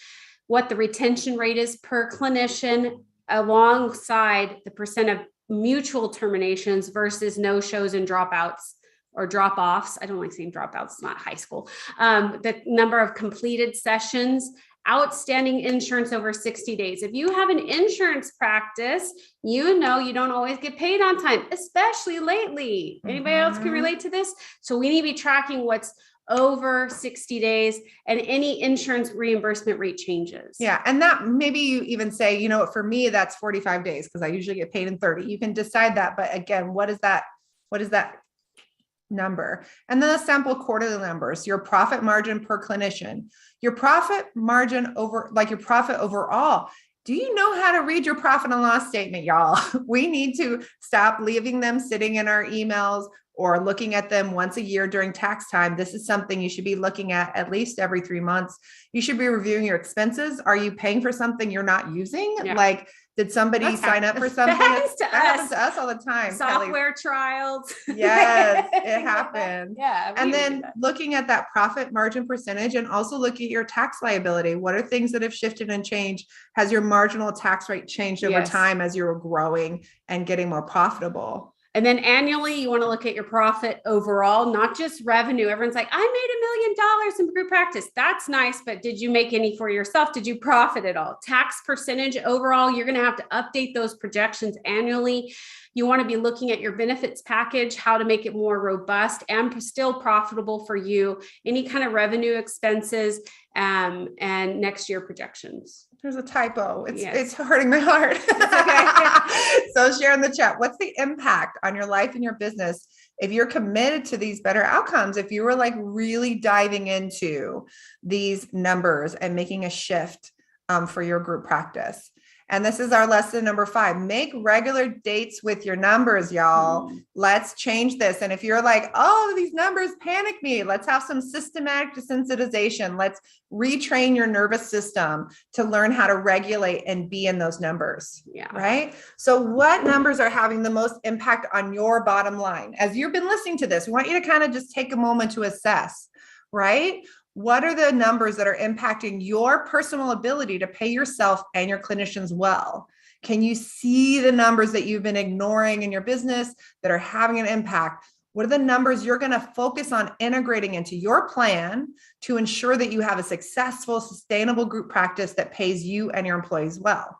what the retention rate is per clinician, alongside the percent of mutual terminations versus no-shows and dropouts or drop-offs. I don't like saying dropouts, it's not high school. The number of completed sessions, outstanding insurance over 60 days. If you have an insurance practice, you know you don't always get paid on time, especially lately. Anybody else can relate to this? So we need to be tracking what's over 60 days and any insurance reimbursement rate changes. Yeah. And that maybe you even say, you know, for me, that's 45 days because I usually get paid in 30. You can decide that. But again, what is that number? And then the sample quarterly numbers, your profit margin per clinician, your profit margin over, like your profit overall. Do you know how to read your profit and loss statement, y'all? We need to stop leaving them sitting in our emails or looking at them once a year during tax time. This is something you should be looking at least every 3 months. You should be reviewing your expenses. Are you paying for something you're not using? Yeah. Like, did somebody sign up for something? That happens to us all the time. Software trials. Yes, it happened. Yeah. And then looking at that profit margin percentage, and also looking at your tax liability. What are things that have shifted and changed? Has your marginal tax rate changed over time as you're growing and getting more profitable? And then annually, you want to look at your profit overall, not just revenue. Everyone's like, I made $1 million in group practice. That's nice, but did you make any for yourself? Did you profit at all? Tax percentage overall, you're going to have to update those projections annually. You want to be looking at your benefits package, how to make it more robust and still profitable for you, any kind of revenue expenses, and next year projections. There's a typo. It's hurting my heart. Okay. So share in the chat. What's the impact on your life and your business if you're committed to these better outcomes? If you were like really diving into these numbers and making a shift for your group practice. And this is our lesson number 5. Make regular dates with your numbers, y'all. Let's change this. And if you're like, oh, these numbers panic me, let's have some systematic desensitization. Let's retrain your nervous system to learn how to regulate and be in those numbers. Yeah. Right. So what numbers are having the most impact on your bottom line? As you've been listening to this, we want you to kind of just take a moment to assess, right? What are the numbers that are impacting your personal ability to pay yourself and your clinicians well? Can you see the numbers that you've been ignoring in your business that are having an impact? What are the numbers you're going to focus on integrating into your plan to ensure that you have a successful, sustainable group practice that pays you and your employees well?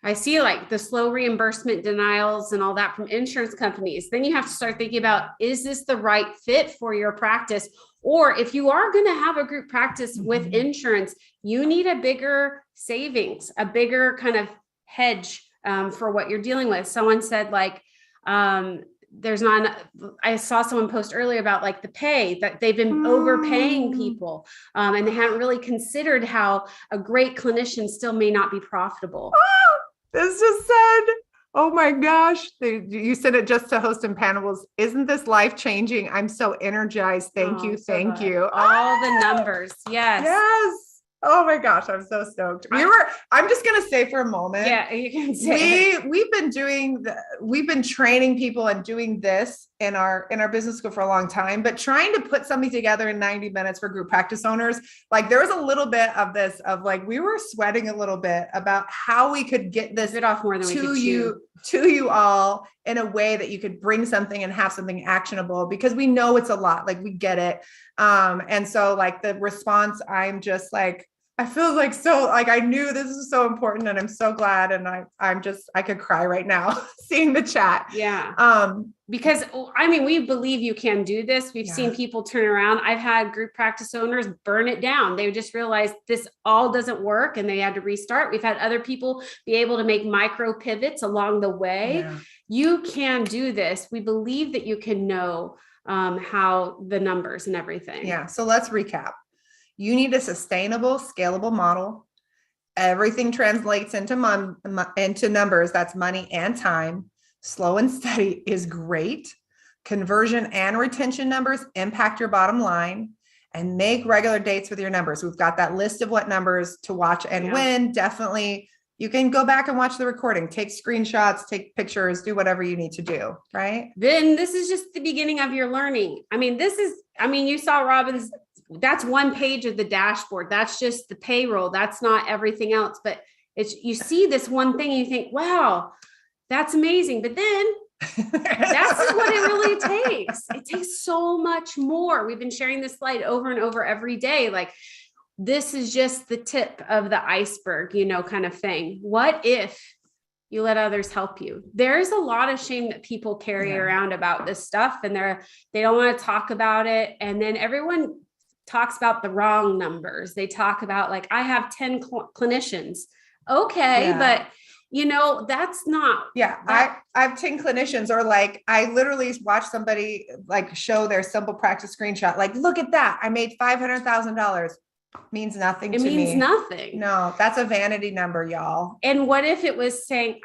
I see like the slow reimbursement denials and all that from insurance companies. Then you have to start thinking about, is this the right fit for your practice? Or if you are going to have a group practice with insurance, you need a bigger savings, a bigger kind of hedge for what you're dealing with. Someone said like, there's not, I saw someone post earlier about like the pay that they've been overpaying people and they hadn't really considered how a great clinician still may not be profitable. This just said, oh my gosh, you said it just to host and panels. Isn't this life-changing? I'm so energized. Thank you. Thank you. All the numbers. Yes. Yes. Oh my gosh, I'm so stoked. I'm just going to say for a moment. Yeah, you can say we've been training people and doing this in our business school for a long time, but trying to put something together in 90 minutes for group practice owners, like there was a little bit of this of like, we were sweating a little bit about how we could get this off more than to you all in a way that you could bring something and have something actionable, because we know it's a lot, like we get it. And so like the response, I'm just like, I feel like so like I knew this is so important and I'm so glad. And I could cry right now seeing the chat. Yeah. Because I mean, we believe you can do this. We've seen people turn around. I've had group practice owners burn it down. They just realized this all doesn't work and they had to restart. We've had other people be able to make micro pivots along the way. Yeah. You can do this. We believe that you can know how the numbers and everything. Yeah. So let's recap. You need a sustainable, scalable model. Everything translates into numbers. That's money and time. Slow and steady is great. Conversion and retention numbers impact your bottom line, and make regular dates with your numbers. We've got that list of what numbers to watch and when. Definitely, you can go back and watch the recording, take screenshots, take pictures, do whatever you need to do, right? Then this is just the beginning of your learning. I mean, you saw Robin's, that's one page of the dashboard. That's just the payroll. That's not everything else. But you see this one thing and you think, wow, that's amazing. But then that's what it really takes. It takes so much more. We've been sharing this slide over and over every day. Like, this is just the tip of the iceberg, kind of thing. What if you let others help you? There's a lot of shame that people carry around about this stuff, and they don't want to talk about it. And then everyone talks about the wrong numbers. They talk about, like, I have 10 clinicians. Okay. But that's not. Yeah. I have 10 clinicians, or like, I literally watched somebody like show their simple practice screenshot. Like, look at that. I made $500,000. Means nothing to me. It means nothing. No, that's a vanity number, y'all. And what if it was saying,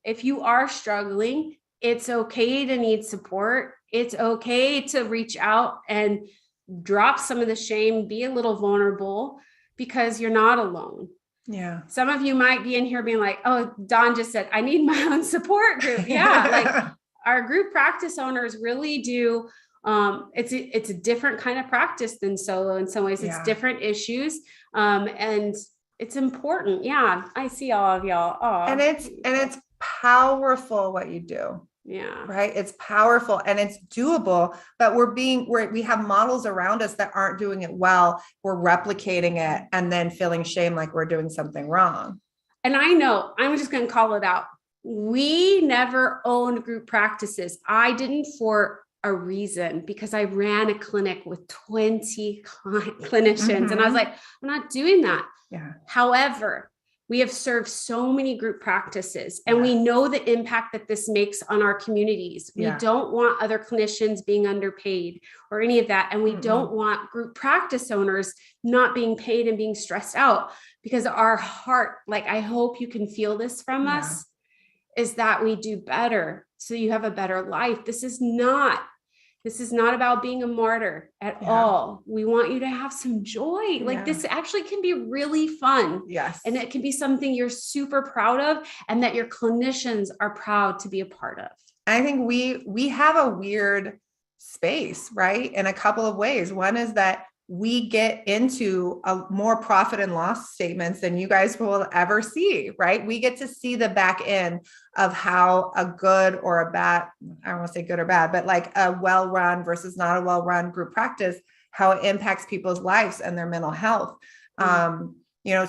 if you are struggling, it's okay to need support. It's okay to reach out and drop some of the shame, be a little vulnerable, because you're not alone. Yeah. Some of you might be in here being like, oh, Dawn just said, I need my own support group. Yeah. Like, our group practice owners really do. It's a different kind of practice than solo in some ways. It's different issues. And it's important. Yeah. I see all of y'all. Oh, and it's powerful what you do. Yeah. Right. It's powerful and it's doable, but we have models around us that aren't doing it well. We're replicating it and then feeling shame like we're doing something wrong. And I know, I'm just going to call it out. We never owned group practices. I didn't for a reason, because I ran a clinic with 20 clinicians and I was like, I'm not doing that. Yeah. However, we have served so many group practices and we know the impact that this makes on our communities. We don't want other clinicians being underpaid or any of that. And we don't want group practice owners not being paid and being stressed out, because our heart, like, I hope you can feel this from us, is that we do better. So you have a better life. This is not about being a martyr at all. We want you to have some joy. Like, this actually can be really fun. Yes. And it can be something you're super proud of and that your clinicians are proud to be a part of. I think we have a weird space, right? In a couple of ways. One is that we get into a more profit and loss statements than you guys will ever see, right? We get to see the back end of how a good or a bad, I don't want to say good or bad, but like a well-run versus not a well-run group practice, how it impacts people's lives and their mental health.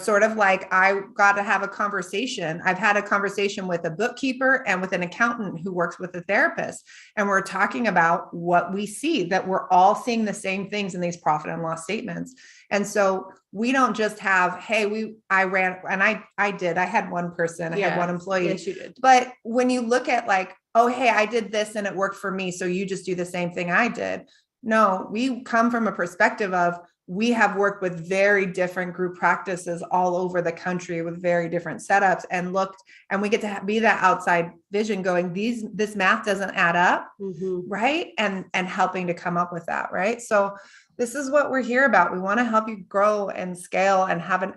Sort of like, I got to have a conversation. I've had a conversation with a bookkeeper and with an accountant who works with a therapist. And we're talking about what we see, that we're all seeing the same things in these profit and loss statements. And so we don't just have, hey, I had one person, I had one employee. Yes, you did. But when you look at like, oh, hey, I did this and it worked for me, so you just do the same thing I did. No, we come from a perspective of, we have worked with very different group practices all over the country with very different setups and we get to be that outside vision going, this math doesn't add up. Right. And helping to come up with that. Right. So this is what we're here about. We want to help you grow and scale and have an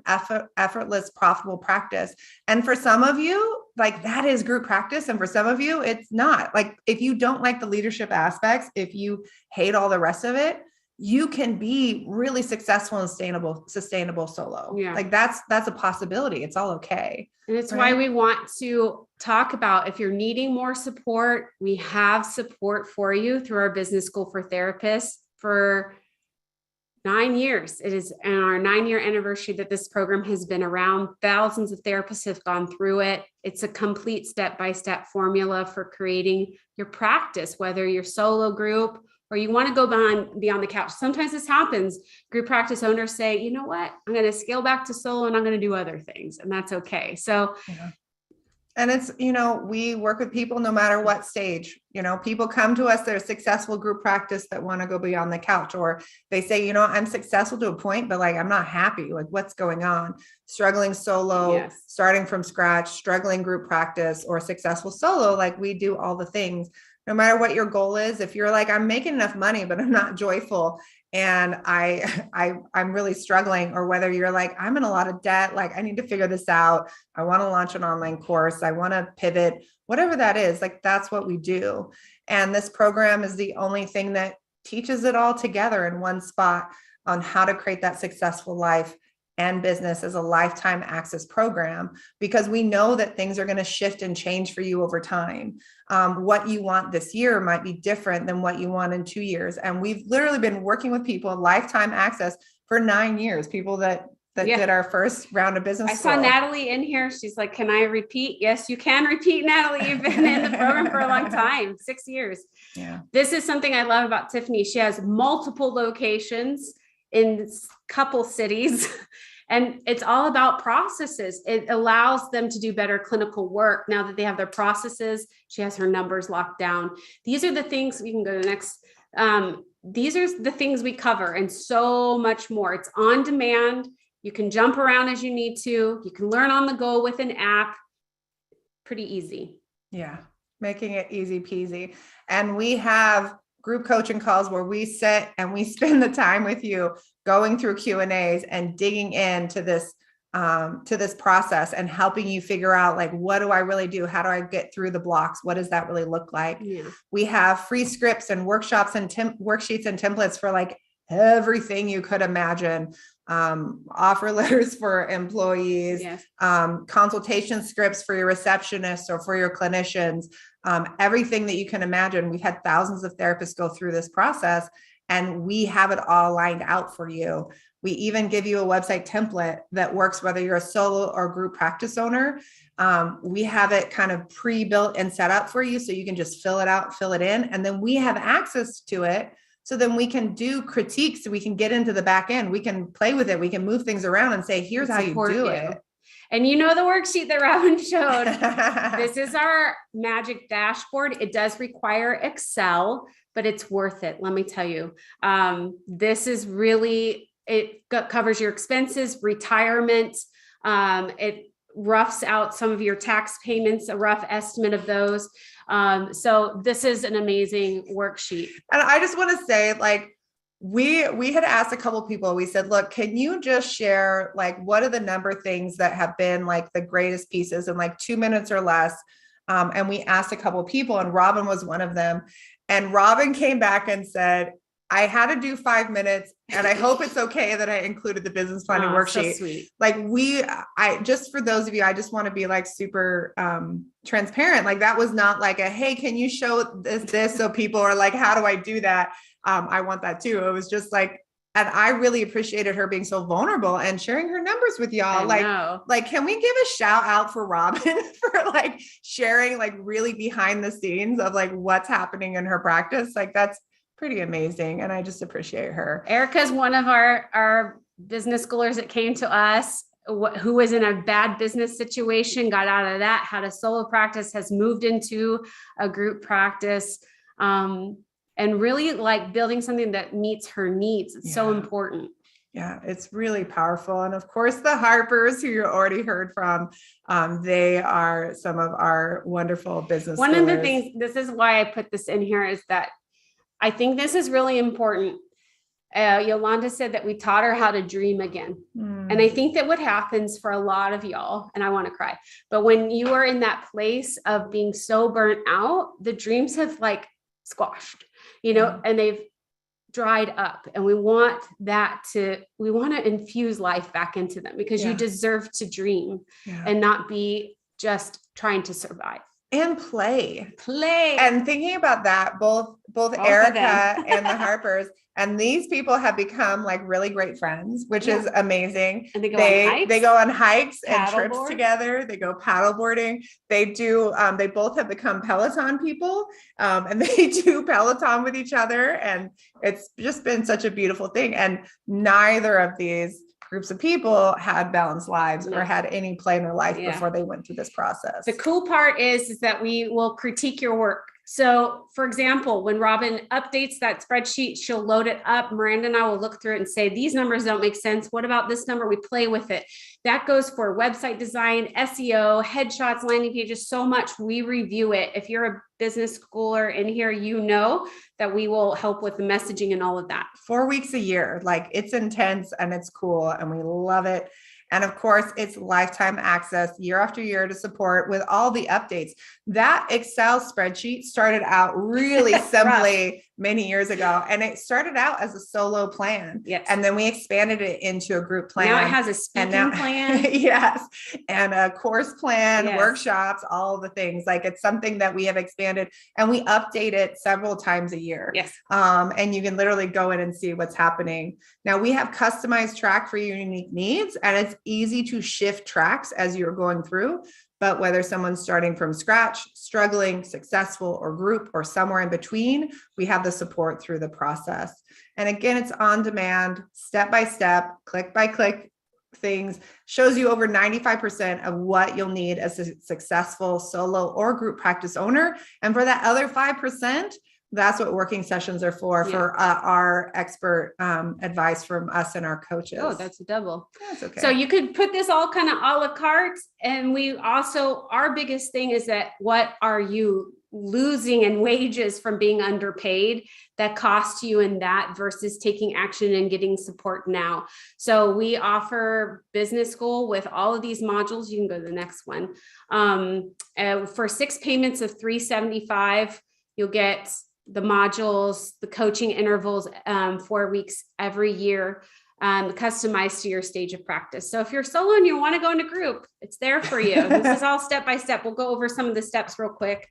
effortless, profitable practice. And for some of you, like, that is group practice. And for some of you, it's not. Like, if you don't like the leadership aspects, if you hate all the rest of it, you can be really successful and sustainable solo. Yeah. Like, that's a possibility. It's all okay. And it's why we want to talk about, if you're needing more support, we have support for you through our business school for therapists, for 9 years. It is on our 9-year anniversary that this program has been around. Thousands of therapists have gone through it. It's a complete step-by-step formula for creating your practice, whether you're solo, group, or you want to go beyond the couch. Sometimes this happens. Group practice owners say, you know what, I'm going to scale back to solo and I'm going to do other things. And that's okay. So and it's, we work with people no matter what stage. People come to us, they're successful group practice that want to go beyond the couch, or they say, I'm successful to a point, but like, I'm not happy. Like, what's going on? Struggling solo, starting from scratch, struggling group practice, or successful solo. Like, we do all the things, no matter what your goal is. If you're like, I'm making enough money, but I'm not joyful, and I'm really struggling, or whether you're like, I'm in a lot of debt, like I need to figure this out. I want to launch an online course. I want to pivot, whatever that is, like that's what we do. And this program is the only thing that teaches it all together in one spot on how to create that successful life and business as a lifetime access program, because we know that things are going to shift and change for you over time. What you want this year might be different than what you want in 2 years. And we've literally been working with people lifetime access for 9 years, people that did our first round of business school. I saw Natalie in here. She's like, can I repeat? Yes, you can repeat, Natalie. You've been in the program for a long time, 6 years. Yeah. This is something I love about Tiffany. She has multiple locations in a couple cities. And it's all about processes. It allows them to do better clinical work now that they have their processes. She has her numbers locked down. These are the things, we can go to the next. These are the things we cover and so much more. It's on demand. You can jump around as you need to. You can learn on the go with an app. Pretty easy. Yeah, making it easy peasy. And we have group coaching calls where we sit and we spend the time with you going through Q&As and digging into this process and helping you figure out, like, what do I really do? How do I get through the blocks? What does that really look like? Yeah. We have free scripts and workshops and worksheets and templates for like everything you could imagine. Offer letters for employees, consultation scripts for your receptionists or for your clinicians, everything that you can imagine. We've had thousands of therapists go through this process, and we have it all lined out for you. We even give you a website template that works whether you're a solo or group practice owner. We have it kind of pre-built and set up for you, so you can just fill it out, fill it in, and then we have access to it. So then we can do critiques. So we can get into the back end. We can play with it. We can move things around and say, here's how you do it. And the worksheet that Robin showed, this is our magic dashboard. It does require Excel, but it's worth it. Let me tell you, this is really, it covers your expenses, retirement. It roughs out some of your tax payments, a rough estimate of those. So this is an amazing worksheet. And I just want to say, like, we had asked a couple of people, we said, look, can you just share, like, what are the number things that have been like the greatest pieces in like 2 minutes or less? And we asked a couple of people, and Robin was one of them. And Robin came back and said, I had to do 5 minutes, and I hope it's okay that I included the business planning worksheet. So sweet. Like I just, for those of you, I just want to be like super transparent. Like, that was not like a, hey, can you show this? So people are like, how do I do that? I want that too. It was just like, and I really appreciated her being so vulnerable and sharing her numbers with y'all. Like, can we give a shout out for Robin for like sharing like really behind the scenes of like what's happening in her practice? Like, that's pretty amazing. And I just appreciate her. Erica's one of our business schoolers that came to us, who was in a bad business situation, got out of that, had a solo practice, has moved into a group practice, and really like building something that meets her needs. It's so important. Yeah, it's really powerful. And of course, the Harpers, who you already heard from, they are some of our wonderful business One schoolers. of the things, this is why I put this in here, is that I think this is really important. Yolanda said that we taught her how to dream again. And I think that what happens for a lot of y'all, and I want to cry, but when you are in that place of being so burnt out, the dreams have like squashed, and they've dried up, and we want to infuse life back into them, because you deserve to dream and not be just trying to survive. And play. Play. And thinking about that, both of Erica them. and the Harpers, and these people have become like really great friends, which is amazing. And they go on hikes. They go on hikes and trips Paddleboard. together. They go paddleboarding. They do. They both have become Peloton people, and they do Peloton with each other. And it's just been such a beautiful thing. And neither of these groups of people had balanced lives or had any play in their life before they went through this process. The cool part is that we will critique your work. So for example, when Robin updates that spreadsheet, she'll load it up. Miranda and I will look through it and say, these numbers don't make sense. What about this number? We play with it. That goes for website design, SEO, headshots, landing pages, so much. We review it. If you're a business schooler in here, you know that we will help with the messaging and all of that. 4 weeks a year. Like, it's intense and it's cool and we love it. And of course, it's lifetime access year after year to support with all the updates. That Excel spreadsheet started out really simply many years ago. And it started out as a solo plan. Yes. And then we expanded it into a group plan. Now it has a speaking plan. Yes. And a course plan, Yes. workshops, all the things. Like, it's something that we have expanded and we update it several times a year. Yes. And you can literally go in and see what's happening. Now we have customized track for your unique needs, and it's easy to shift tracks as you're going through. But whether someone's starting from scratch, struggling, successful, or group, or somewhere in between, we have the support through the process. And again, it's on demand, step by step, click by click things, shows you over 95% of what you'll need as a successful solo or group practice owner. And for that other 5%, that's what working sessions are for our expert advice from us and our coaches. Oh, that's a double. That's okay. So you could put this all kind of a la carte. And we also, our biggest thing is that what are you losing in wages from being underpaid that cost you in that versus taking action and getting support now. So we offer business school with all of these modules. You can go to the next one. For 6 payments of $375, you'll get the modules, the coaching intervals, 4 weeks every year, customized to your stage of practice. So if you're solo and you want to go in a group, it's there for you. This is all step by step. We'll go over some of the steps real quick.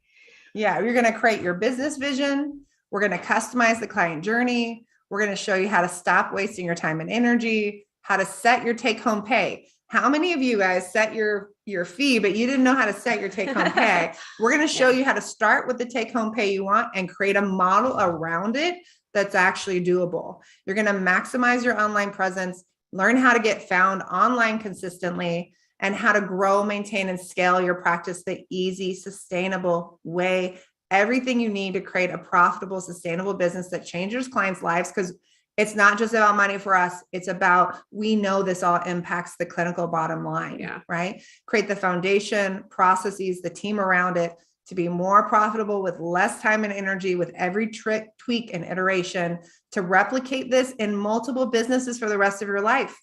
Yeah, you're going to create your business vision. We're going to customize the client journey. We're going to show you how to stop wasting your time and energy, how to set your take-home pay. How many of you guys set your fee, but you didn't know how to set your take-home pay? We're going to show you how to start with the take-home pay you want and create a model around it that's actually doable. You're going to maximize your online presence, learn how to get found online consistently, and how to grow, maintain, and scale your practice the easy, sustainable way. Everything you need to create a profitable, sustainable business that changes clients' lives, because it's not just about money for us. It's about, we know this all impacts the clinical bottom line, right? Create the foundation, processes, the team around it to be more profitable with less time and energy with every trick, tweak, and iteration to replicate this in multiple businesses for the rest of your life.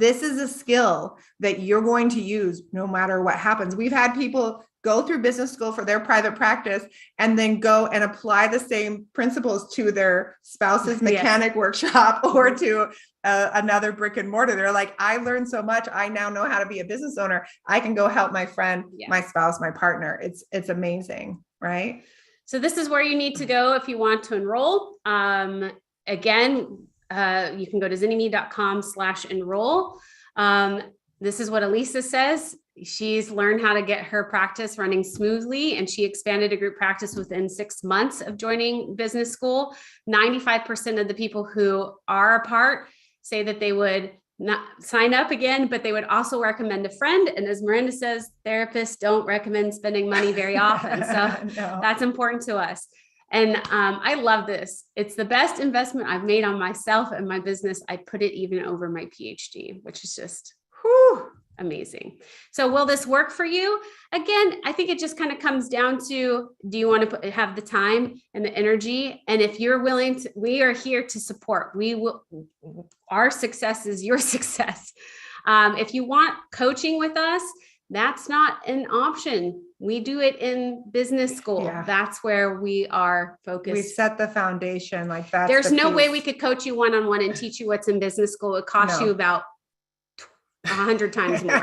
This is a skill that you're going to use no matter what happens. We've had people go through business school for their private practice and then go and apply the same principles to their spouse's mechanic workshop or to another brick and mortar. They're like, I learned so much. I now know how to be a business owner. I can go help my friend, my spouse, my partner. It's amazing, right? So this is where you need to go if you want to enroll. Again, you can go to zinnyme.com/enroll. This is what Elisa says. She's learned how to get her practice running smoothly, and she expanded a group practice within 6 months of joining business school. 95% of the people who are a part say that they would not sign up again, but they would also recommend a friend. And as Miranda says, therapists don't recommend spending money very often. So that's important to us. And I love this. It's the best investment I've made on myself and my business. I put it even over my PhD, which is just amazing. So will this work for you? Again, I think it just kind of comes down to, do you want to have the time and the energy? And if you're willing to, we are here to support. Our success is your success. If you want coaching with us, that's not an option. We do it in business school. That's where we are focused. We set the foundation like that. There's no way we could coach you one-on-one and teach you what's in business school. It costs you about 100 times more.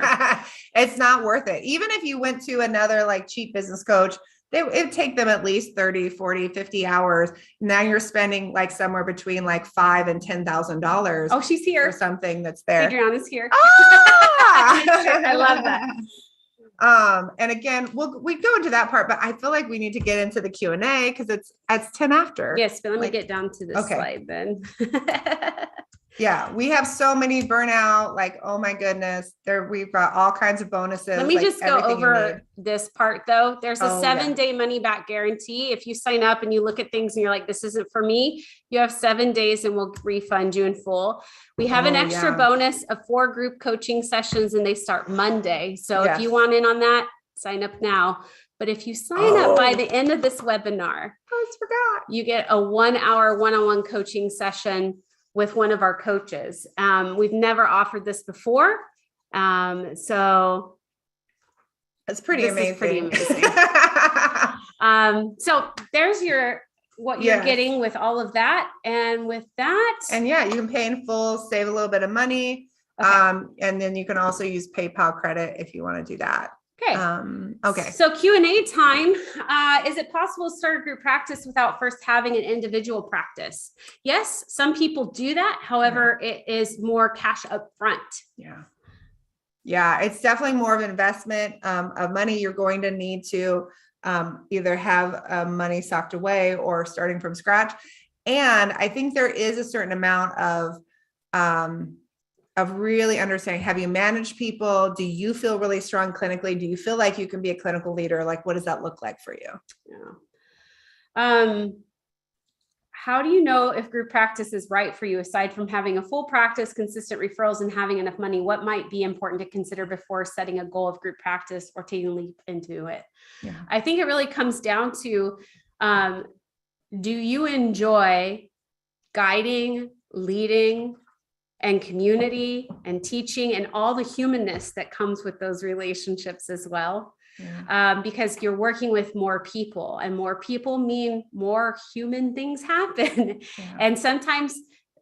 It's not worth it. Even if you went to another like cheap business coach, it'd take them at least 30, 40, 50 hours. Now you're spending like somewhere between like $5,000 and $10,000. Oh, she's here. For something that's there. Adriana's here. Ah! I love that. And again, we go into that part, but I feel like we need to get into the Q&A because it's 10 after. Yes, but let me get down to this slide then. Yeah, we have so many burnout, like, oh my goodness, we've got all kinds of bonuses. Let me just go over this part though. There's a 7-day money back guarantee. If you sign up and you look at things and you're like, this isn't for me, you have 7 days and we'll refund you in full. We have an extra bonus of 4 group coaching sessions and they start Monday. So if you want in on that, sign up now. But if you sign up by the end of this webinar, I forgot, you get a 1-hour one-on-one coaching session with one of our coaches. We've never offered this before. So it's pretty amazing. So there's what you're getting with all of that. And with that. And yeah, you can pay in full, save a little bit of money. And then you can also use PayPal credit if you want to do that. Okay. So Q&A time. Is it possible to start a group practice without first having an individual practice? Yes, some people do that. However, it is more cash up front. Yeah, it's definitely more of an investment of money. You're going to need to either have money socked away or starting from scratch. And I think there is a certain amount of really understanding, have you managed people? Do you feel really strong clinically? Do you feel like you can be a clinical leader? Like, what does that look like for you? How do you know if group practice is right for you? Aside from having a full practice, consistent referrals, and having enough money, what might be important to consider before setting a goal of group practice or taking a leap into it? I think it really comes down to, do you enjoy guiding, leading, and community and teaching and all the humanness that comes with those relationships as well? Because you're working with more people, and more people mean more human things happen. And sometimes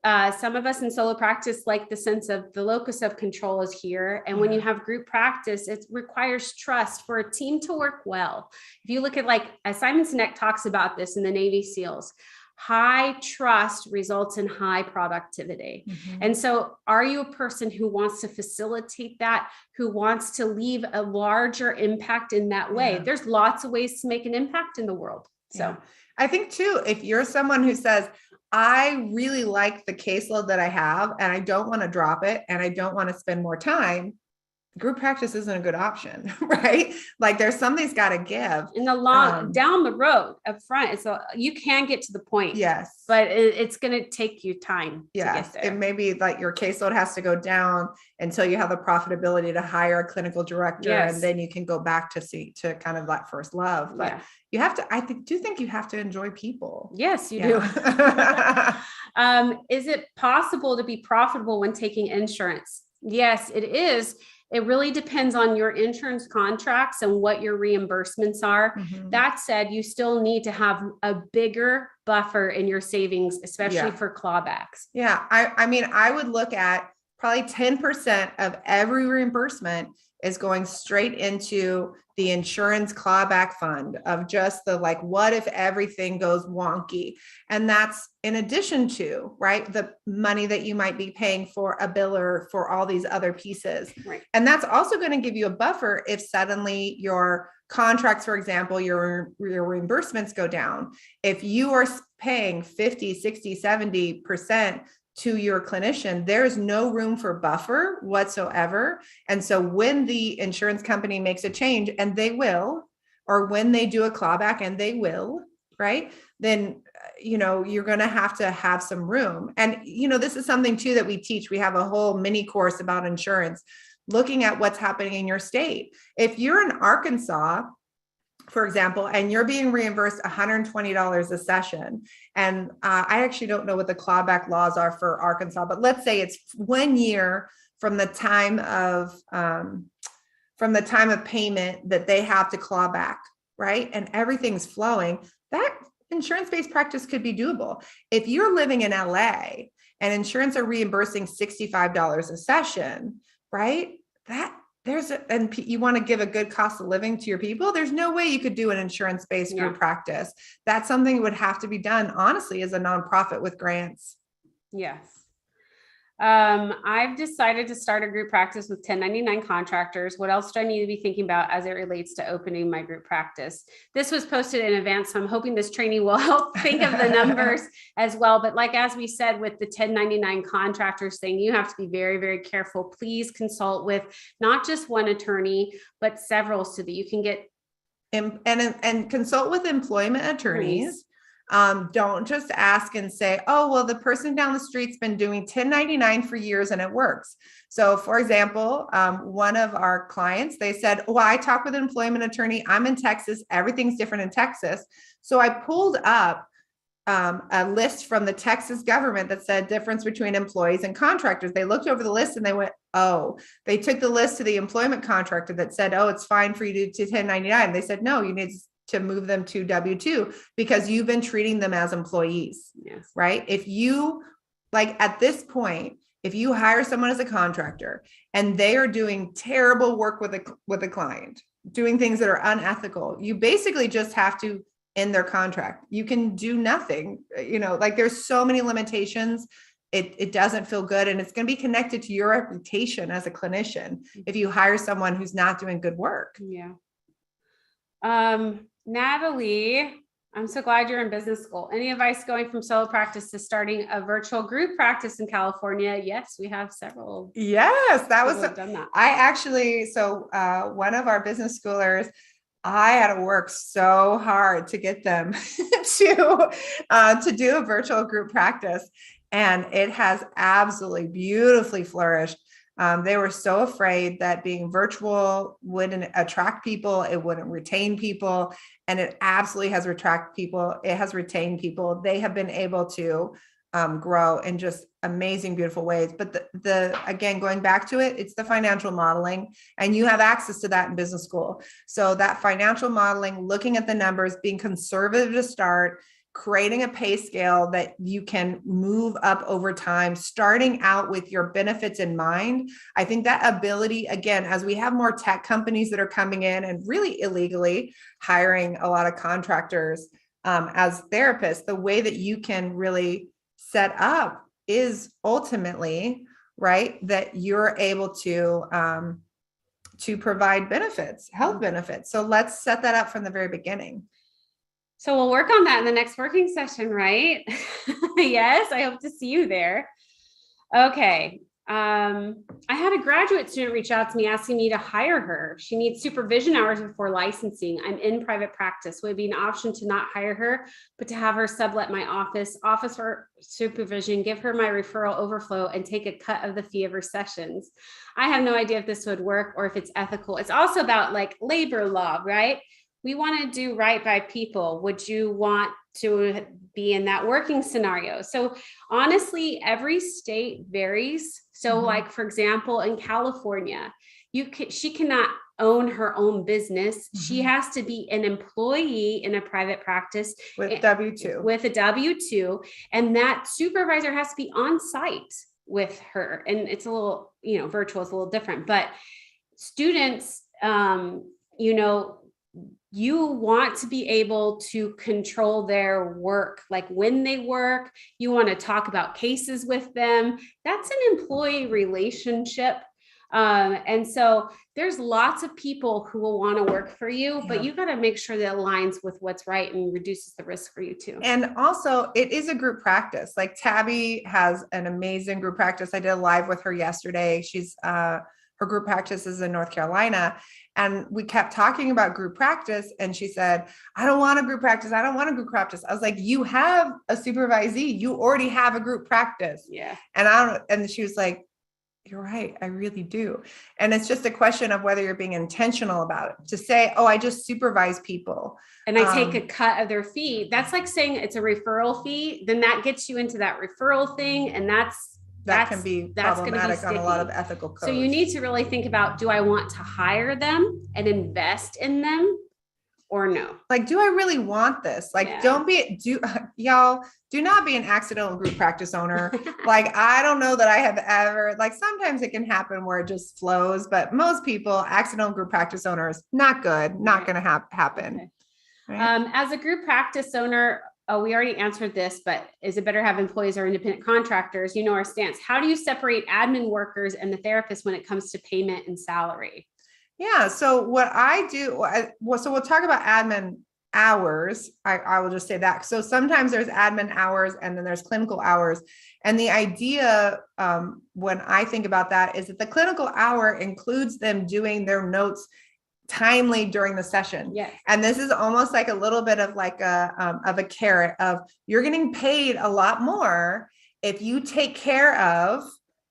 some of us in solo practice like the sense of the locus of control is here. And when you have group practice, it requires trust for a team to work well. If you look at, like, as Simon Sinek talks about this in the Navy SEALs, high trust results in high productivity. And so are you a person who wants to facilitate that, who wants to leave a larger impact in that way? There's lots of ways to make an impact in the world. So I think too, if you're someone who says, I really like the caseload that I have and I don't want to drop it and I don't want to spend more time, group practice isn't a good option, right? Like, there's something's got to give in the long down the road up front. So you can get to the point. Yes. But it's going to take you time to get there. It may be like your caseload has to go down until you have the profitability to hire a clinical director. And then you can go back to kind of that first love. But you have to, do think you have to enjoy people. Yes, you do. Is it possible to be profitable when taking insurance? Yes, it is. It really depends on your insurance contracts and what your reimbursements are. That said, you still need to have a bigger buffer in your savings, especially for clawbacks. I mean, I would look at probably 10% of every reimbursement is going straight into the insurance clawback fund of just the, like, what if everything goes wonky? And that's in addition to, right, the money that you might be paying for a biller for all these other pieces. And that's also going to give you a buffer if suddenly your contracts, for example, your reimbursements go down. If you are paying 50, 60, 70% to your clinician, there's no room for buffer whatsoever. And so when the insurance company makes a change, and they will, or when they do a clawback, and they will, right? Then, you're going to have some room. And, this is something too that we teach. We have a whole mini course about insurance, looking at what's happening in your state. If you're in Arkansas, for example, and you're being reimbursed $120 a session. And I actually don't know what the clawback laws are for Arkansas, but let's say it's 1 year from the time of payment that they have to claw back, right? And everything's flowing. That insurance-based practice could be doable. If you're living in LA and insurance are reimbursing $65 a session, right? And you want to give a good cost of living to your people. There's no way you could do an insurance-based group practice. That's something that would have to be done, honestly, as a nonprofit with grants. Yes. I've decided to start a group practice with 1099 contractors. What else do I need to be thinking about as it relates to opening my group practice? This was posted in advance, so I'm hoping this training will help think of the numbers as well. But like, as we said, with the 1099 contractors thing, you have to be very, very careful. Please consult with not just one attorney, but several, so that you can get and consult with employment attorneys. Don't just ask and say, oh, well, the person down the street's been doing 1099 for years and it works. So for example, one of our clients, they said, well, I talked with an employment attorney. I'm in Texas. Everything's different in Texas. So I pulled up a list from the Texas government that said difference between employees and contractors. They looked over the list and they went, oh, they took the list to the employment contractor that said, oh, it's fine for you to do 1099. They said, no, you need to move them to W-2 because you've been treating them as employees. Yes. Right? If you, like, at this point, if you hire someone as a contractor and they are doing terrible work with a client, doing things that are unethical, you basically just have to end their contract. You can do nothing, like, there's so many limitations. It doesn't feel good. And it's going to be connected to your reputation as a clinician if you hire someone who's not doing good work. Yeah. Natalie, I'm so glad you're in business school. Any advice going from solo practice to starting a virtual group practice in California? Yes, we have several. Yes, that was done that. I actually, one of our business schoolers, I had to work so hard to get them to do a virtual group practice, and it has absolutely beautifully flourished. They were so afraid that being virtual wouldn't attract people, it wouldn't retain people, and it absolutely has attracted people. It has retained people. They have been able to grow in just amazing, beautiful ways. But again, going back to it, it's the financial modeling, and you have access to that in business school. So that financial modeling, looking at the numbers, being conservative to start, creating a pay scale that you can move up over time, starting out with your benefits in mind. I think that ability, again, as we have more tech companies that are coming in and really illegally hiring a lot of contractors as therapists, the way that you can really set up is ultimately, right, that you're able to provide benefits, health benefits. So let's set that up from the very beginning. So we'll work on that in the next working session, right? Yes, I hope to see you there. Okay. I had a graduate student reach out to me asking me to hire her. She needs supervision hours before licensing. I'm in private practice. Would it be an option to not hire her, but to have her sublet my office for supervision, give her my referral overflow, and take a cut of the fee of her sessions? I have no idea if this would work or if it's ethical. It's also about like labor law, right? We want to do right by people. Would you want to be in that working scenario? So honestly, every state varies. So like, for example, in California, she cannot own her own business. She has to be an employee in a private practice with W-2. With a W-2. And that supervisor has to be on site with her. And it's a little, virtual is a little different, but students, you want to be able to control their work, like when they work. You want to talk about cases with them. That's an employee relationship. And so there's lots of people who will want to work for you, but you got to make sure that aligns with what's right and reduces the risk for you too. And also, it is a group practice. Like Tabby has an amazing group practice. I did a live with her yesterday. She's her group practice is in North Carolina. And we kept talking about group practice. And she said, I don't want a group practice. I don't want a group practice. I was like, you have a supervisee. You already have a group practice. Yeah. And she was like, you're right. I really do. And it's just a question of whether you're being intentional about it. To say, oh, I just supervise people. And I take a cut of their fee. That's like saying it's a referral fee. Then that gets you into that referral thing. And that can be problematic on a lot of ethical codes. So you need to really think about, do I want to hire them and invest in them? or no. Like, do I really want this? Like, y'all do not be an accidental group practice owner. Like, I don't know that I have ever, like, sometimes it can happen where it just flows, but most people, accidental group practice owners, not good, not going to happen. Okay. Right? As a group practice owner, we already answered this, but is it better to have employees or independent contractors? You know our stance. How do you separate admin workers and the therapist when it comes to payment and salary? Yeah. So what I do, so we'll talk about admin hours. I will just say that. So sometimes there's admin hours and then there's clinical hours. And the idea, when I think about that, is that the clinical hour includes them doing their notes timely during the session. Yes. And this is almost like a little bit of like a carrot of, you're getting paid a lot more if you take care of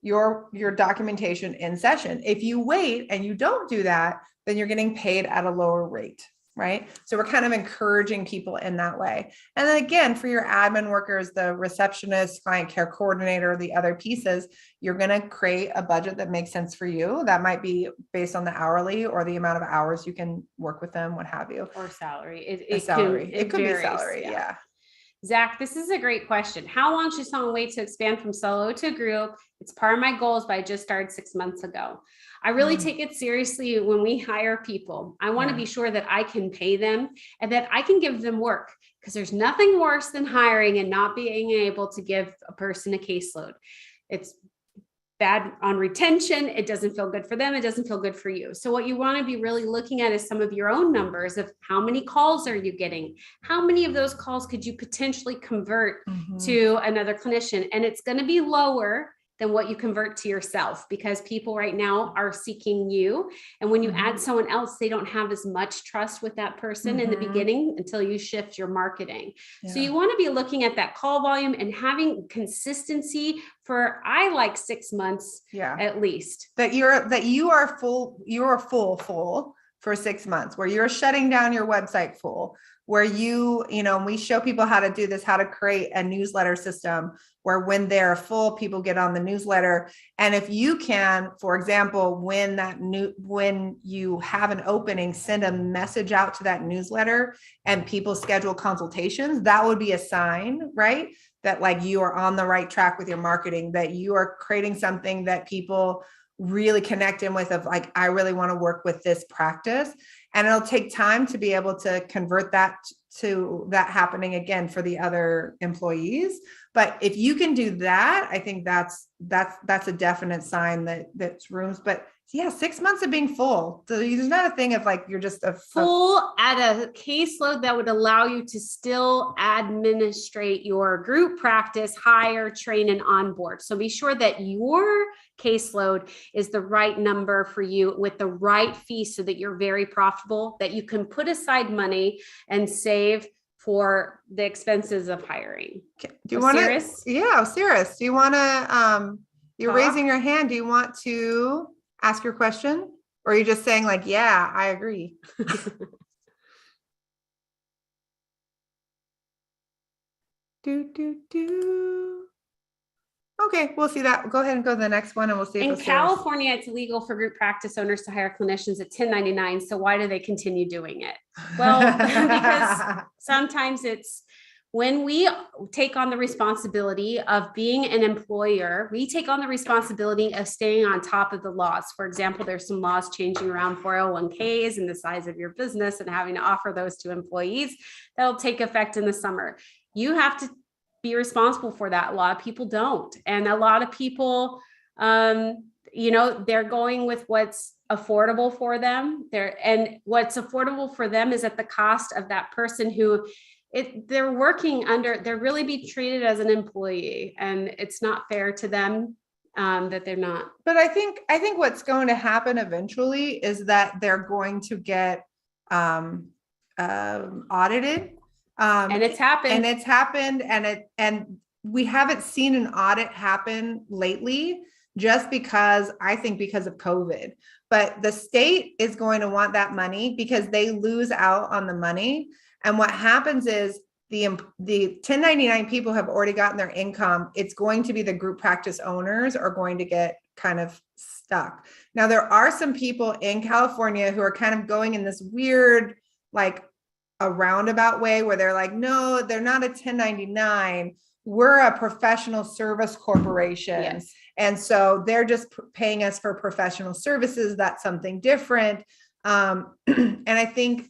your documentation in session. If you wait and you don't do that, then you're getting paid at a lower rate, right? So we're kind of encouraging people in that way. And then again, for your admin workers, the receptionist, client care coordinator, the other pieces, you're going to create a budget that makes sense for you. That might be based on the hourly or the amount of hours you can work with them, what have you. Or salary. It could varies, be salary. Yeah. Zach, this is a great question. How long should someone wait to expand from solo to group? It's part of my goals, but I just started 6 months ago. I really take it seriously when we hire people. I want to be sure that I can pay them and that I can give them work, because there's nothing worse than hiring and not being able to give a person a caseload. It's bad on retention. It doesn't feel good for them. It doesn't feel good for you. So what you want to be really looking at is some of your own numbers of how many calls are you getting? How many of those calls could you potentially convert to another clinician? And it's going to be lower than what you convert to yourself, because people right now are seeking you. And when you add someone else, they don't have as much trust with that person in the beginning until you shift your marketing. So you want to be looking at that call volume and having consistency for, I like 6 months at least. That you are full for 6 months, where you're shutting down your website full, where we show people how to do this, how to create a newsletter system where when they're full, people get on the newsletter. And if you can, for example, when you have an opening, send a message out to that newsletter and people schedule consultations, that would be a sign, right? That like you are on the right track with your marketing, that you are creating something that people really connect in with, of like, I really want to work with this practice. And it'll take time to be able to convert that to that happening again for the other employees. But if you can do that, I think that's a definite sign that that's rooms. But yeah, 6 months of being full. So there's not a thing of like, you're just full at a caseload that would allow you to still administrate your group practice, hire, train, and onboard. So be sure that your caseload is the right number for you with the right fee, so that you're very profitable, that you can put aside money and save for the expenses of hiring. Okay. Do you want to? Yeah, Osiris, do you want to, you're raising your hand. Do you want to ask your question? Or are you just saying like, yeah, I agree? Okay, we'll see that. Go ahead and go to the next one and we'll see. In California, it's illegal for group practice owners to hire clinicians at 1099. So why do they continue doing it? Well, because sometimes it's when we take on the responsibility of being an employer, we take on the responsibility of staying on top of the laws. For example, there's some laws changing around 401ks and the size of your business and having to offer those to employees. That'll take effect in the summer. You have to be responsible for that. A lot of people don't. And a lot of people, they're going with what's affordable for them. And what's affordable for them is at the cost of that person who they're working under, they're really be treated as an employee, and it's not fair to them that they're not. But I think what's going to happen eventually is that they're going to get audited. And it's happened. And we haven't seen an audit happen lately, just because of COVID. But the state is going to want that money because they lose out on the money. And what happens is the 1099 people have already gotten their income. It's going to be the group practice owners are going to get kind of stuck. Now, there are some people in California who are kind of going in this weird, like, a roundabout way where they're like, no, they're not a 1099. We're a professional service corporation. Yes. And so they're just paying us for professional services. That's something different. And I think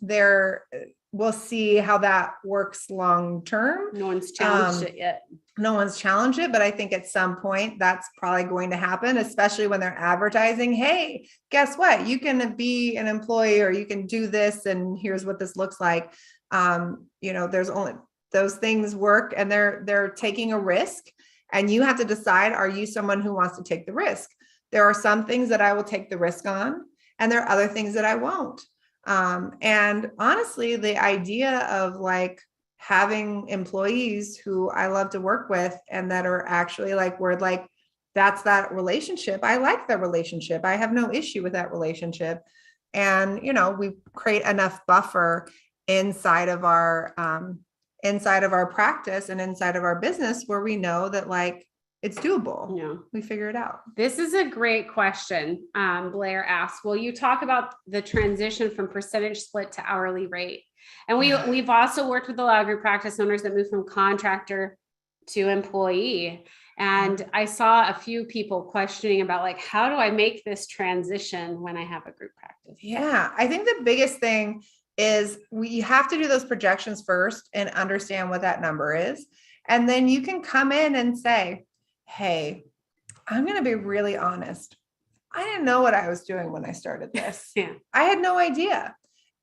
we'll see how that works long term. No one's challenged it yet. No one's challenged it, but I think at some point that's probably going to happen, especially when they're advertising, hey, guess what? You can be an employee or you can do this. And here's what this looks like. There's only those things work, and they're taking a risk, and you have to decide, are you someone who wants to take the risk? There are some things that I will take the risk on, and there are other things that I won't. And honestly, the idea of like having employees who I love to work with and that are actually like, we're like, that's that relationship. I like that relationship. I have no issue with that relationship. And, we create enough buffer inside of our practice and inside of our business where we know that like it's doable. Yeah. We figure it out. This is a great question. Blair asks, will you talk about the transition from percentage split to hourly rate? And we've also worked with a lot of group practice owners that move from contractor to employee. And I saw a few people questioning about like, how do I make this transition when I have a group practice? Yeah. I think the biggest thing is we have to do those projections first and understand what that number is. And then you can come in and say, hey, I'm going to be really honest. I didn't know what I was doing when I started this. Yeah. I had no idea.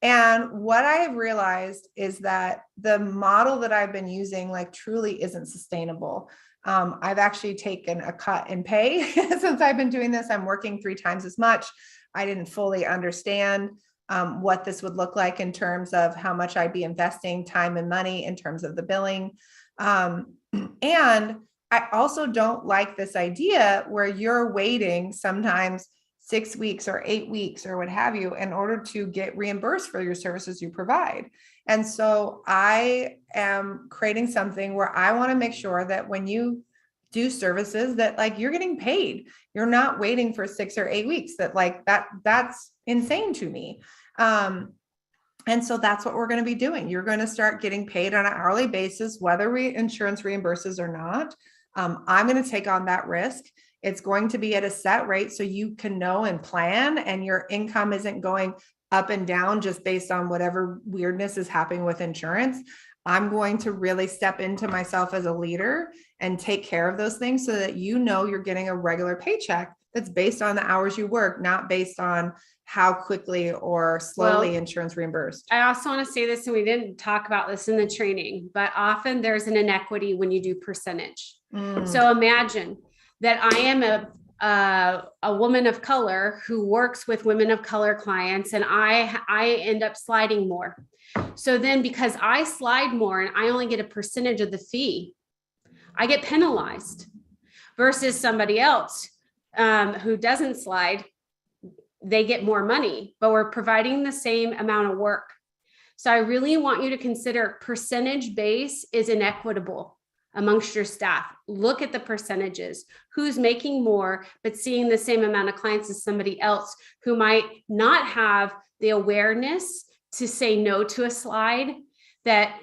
And what I have realized is that the model that I've been using like truly isn't sustainable. I've actually taken a cut in pay since I've been doing this. I'm working 3 times as much. I didn't fully understand what this would look like in terms of how much I'd be investing time and money in terms of the billing. And I also don't like this idea where you're waiting sometimes 6 weeks or 8 weeks or what have you in order to get reimbursed for your services you provide. And so I am creating something where I want to make sure that when you do services that like you're getting paid, you're not waiting for 6 or 8 weeks. That's insane to me. And so that's what we're going to be doing. You're going to start getting paid on an hourly basis, whether insurance reimburses or not. I'm going to take on that risk. It's going to be at a set rate so you can know and plan, and your income isn't going up and down just based on whatever weirdness is happening with insurance. I'm going to really step into myself as a leader and take care of those things so that you're getting a regular paycheck that's based on the hours you work, not based on how quickly or slowly insurance reimbursed. I also want to say this, and we didn't talk about this in the training, but often there's an inequity when you do percentage. So imagine that I am a woman of color who works with women of color clients, and I end up sliding more. So then because I slide more and I only get a percentage of the fee, I get penalized versus somebody else who doesn't slide. They get more money, but we're providing the same amount of work. So I really want you to consider percentage base is inequitable amongst your staff. Look at the percentages, who's making more, but seeing the same amount of clients as somebody else who might not have the awareness to say no to a slide. That,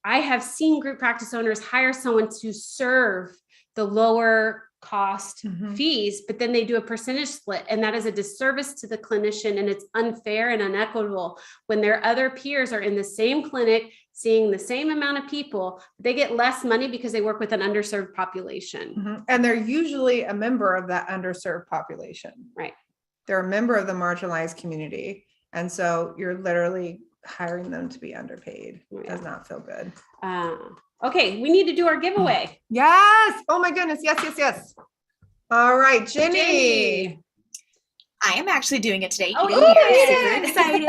I have seen group practice owners hire someone to serve the lower cost fees, but then they do a percentage split, and that is a disservice to the clinician, and it's unfair and inequitable when their other peers are in the same clinic seeing the same amount of people. They get less money because they work with an underserved population. And they're usually a member of that underserved population. Right. They're a member of the marginalized community. And so you're literally hiring them to be underpaid. It does not feel good. Okay, we need to do our giveaway. Yes. Oh my goodness. Yes. All right, Jenny. I am actually doing it today. Oh, I'm super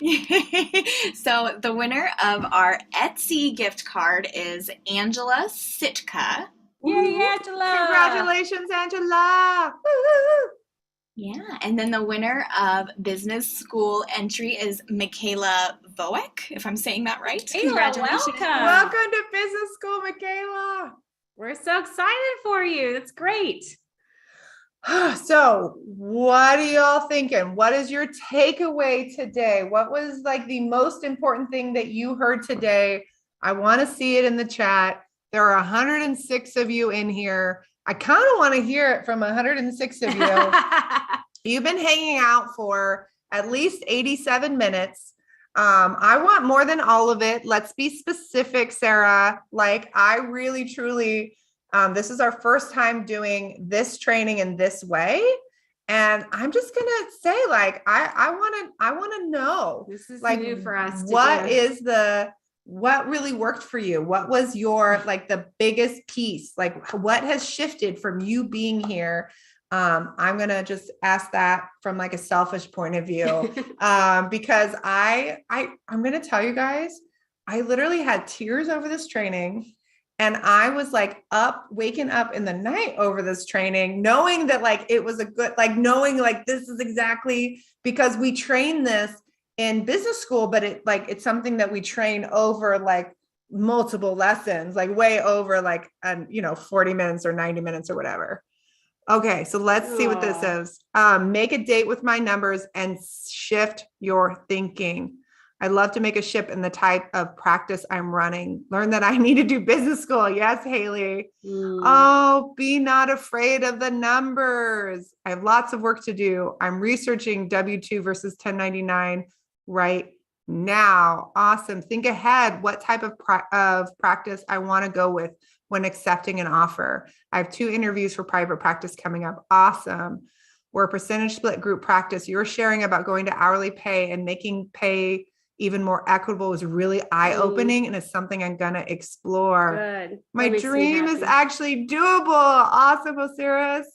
excited. So the winner of our Etsy gift card is Angela Sitka. Yay, Angela. Congratulations, Angela. Woo-hoo. Yeah, and then the winner of business school entry is Michaela Voek, if I'm saying that right. Michaela, Congratulations. Welcome to business school, Michaela. We're so excited for you. That's great. So what are y'all thinking? What is your takeaway today? What was like the most important thing that you heard today? I want to see it in the chat. There are 106 of you in here. I kind of want to hear it from 106 of you. You've been hanging out for at least 87 minutes. I want more than all of it. Let's be specific, Sarah. Like, I really, truly, this is our first time doing this training in this way. And I'm just gonna say, like, I want to know. This is like, new for us. What really worked for you? What was your like the biggest piece? Like, what has shifted from you being here? I'm gonna just ask that from like a selfish point of view, because I'm gonna tell you guys, I literally had tears over this training, and I was like waking up in the night over this training, knowing that like it was a good, like knowing like this is exactly because we train this in business school, but it's something that we train over like multiple lessons, like way over like 40 minutes or 90 minutes or whatever. Okay, so let's see what this is. Make a date with my numbers and shift your thinking. I love to make a shift in the type of practice I'm running. Learn that I need to do business school. Yes, Haley. Oh, be not afraid of the numbers. I have lots of work to do. I'm researching W-2 versus 1099 right now. Awesome. Think ahead what type of practice I want to go with when accepting an offer. I have 2 interviews for private practice coming up. Awesome. We're a percentage split group practice. You're sharing about going to hourly pay and making pay even more equitable is really eye-opening, and it's something I'm going to explore. Good. My dream is actually doable. Awesome, Osiris.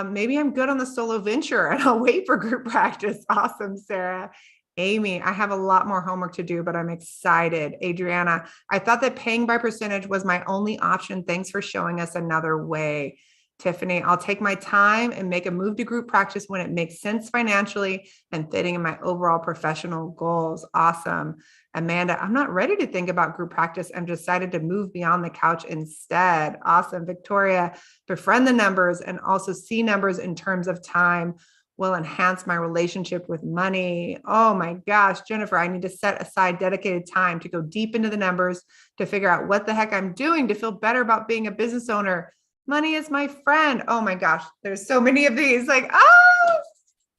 Maybe I'm good on the solo venture and I'll wait for group practice. Awesome, Sarah. Amy, I have a lot more homework to do, but I'm excited. Adriana, I thought that paying by percentage was my only option. Thanks for showing us another way. Tiffany, I'll take my time and make a move to group practice when it makes sense financially and fitting in my overall professional goals. Awesome. Amanda, I'm not ready to think about group practice. I'm decided to move beyond the couch instead. Awesome. Victoria, befriend the numbers and also see numbers in terms of time will enhance my relationship with money. Oh my gosh, Jennifer, I need to set aside dedicated time to go deep into the numbers to figure out what the heck I'm doing to feel better about being a business owner. Money is my friend. Oh my gosh, there's so many of these. Like,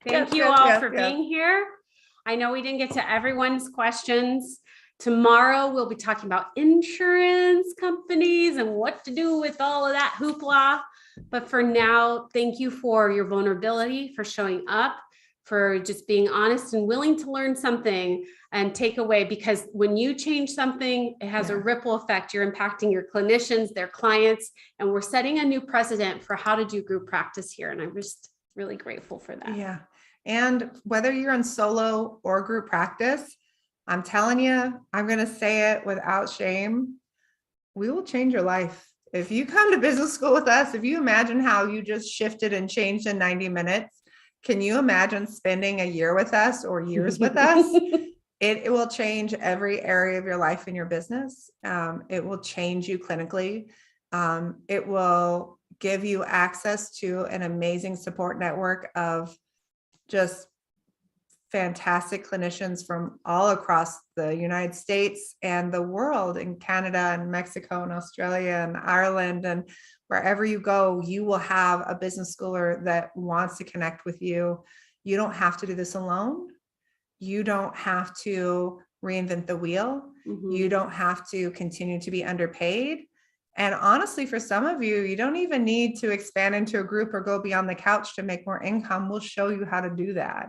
thank you all for being here. I know we didn't get to everyone's questions. Tomorrow we'll be talking about insurance companies and what to do with all of that hoopla. But for now, thank you for your vulnerability, for showing up, for just being honest and willing to learn something and take away, because when you change something, it has a ripple effect. You're impacting your clinicians, their clients, and we're setting a new precedent for how to do group practice here. And I'm just really grateful for that. Yeah. And whether you're in solo or group practice, I'm telling you, I'm going to say it without shame. We will change your life. If you come to business school with us, if you imagine how you just shifted and changed in 90 minutes, can you imagine spending a year with us or years with us? It will change every area of your life in your business. It will change you clinically. It will give you access to an amazing support network of just fantastic clinicians from all across the United States and the world, in Canada and Mexico and Australia and Ireland, and wherever you go, you will have a business schooler that wants to connect with you. You don't have to do this alone. You don't have to reinvent the wheel. You don't have to continue to be underpaid. And honestly, for some of you, you don't even need to expand into a group or go beyond the couch to make more income. We'll show you how to do that.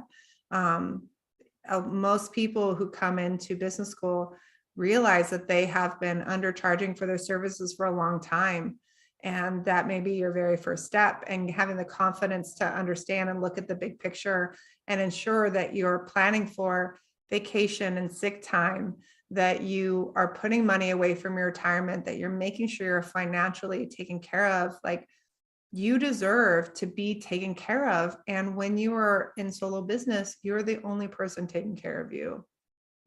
Most people who come into business school realize that they have been undercharging for their services for a long time. And that may be your very first step, and having the confidence to understand and look at the big picture and ensure that you're planning for vacation and sick time, that you are putting money away from your retirement, that you're making sure you're financially taken care of. Like, you deserve to be taken care of. And when you are in solo business, you're the only person taking care of you.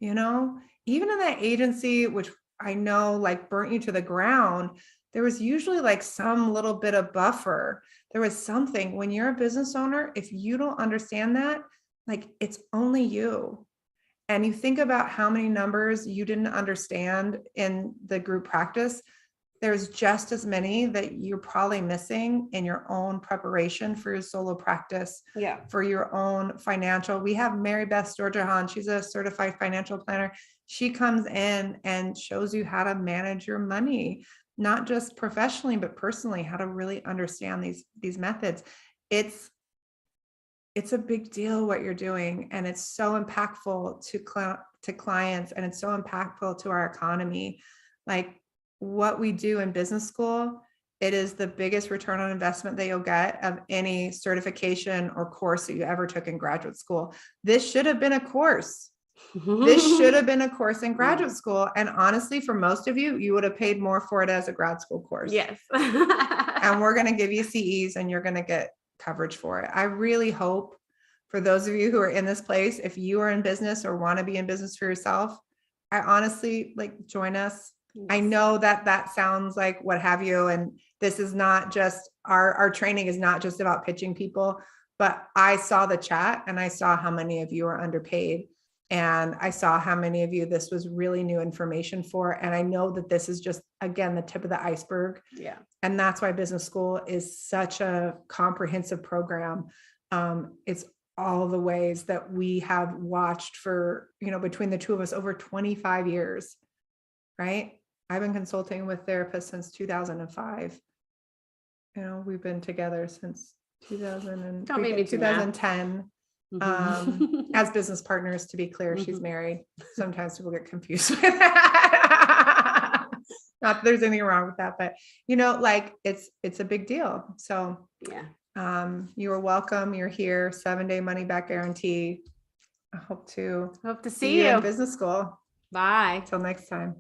You know, even in that agency, which I know like burnt you to the ground, there was usually like some little bit of buffer. There was something. When you're a business owner, if you don't understand that, like it's only you. And you think about how many numbers you didn't understand in the group practice, there's just as many that you're probably missing in your own preparation for your solo practice, for your own financial. We have Mary Beth Storjahan. She's a certified financial planner. She comes in and shows you how to manage your money, not just professionally, but personally, how to really understand these methods. It's a big deal what you're doing, and it's so impactful to clients, and it's so impactful to our economy. Like what we do in business school, it is the biggest return on investment that you'll get of any certification or course that you ever took in graduate school. This should have been a course. This should have been a course in graduate school. And honestly, for most of you, you would have paid more for it as a grad school course. Yes. And we're going to give you CEs and you're going to get coverage for it. I really hope for those of you who are in this place, if you are in business or want to be in business for yourself, I honestly like join us. I know that sounds like what have you. And this is not just our training is not just about pitching people, but I saw the chat and I saw how many of you are underpaid. And I saw how many of you this was really new information for. And I know that this is just, again, the tip of the iceberg. Yeah. And that's why business school is such a comprehensive program. It's all the ways that we have watched for, between the two of us over 25 years, right? I've been consulting with therapists since 2005. We've been together since 2010. As business partners, to be clear, she's married. Sometimes people get confused with that. Not that there's anything wrong with that, but it's a big deal. So you are welcome. You're here, 7-day money back guarantee. I hope to see you in business school. Bye. Till next time.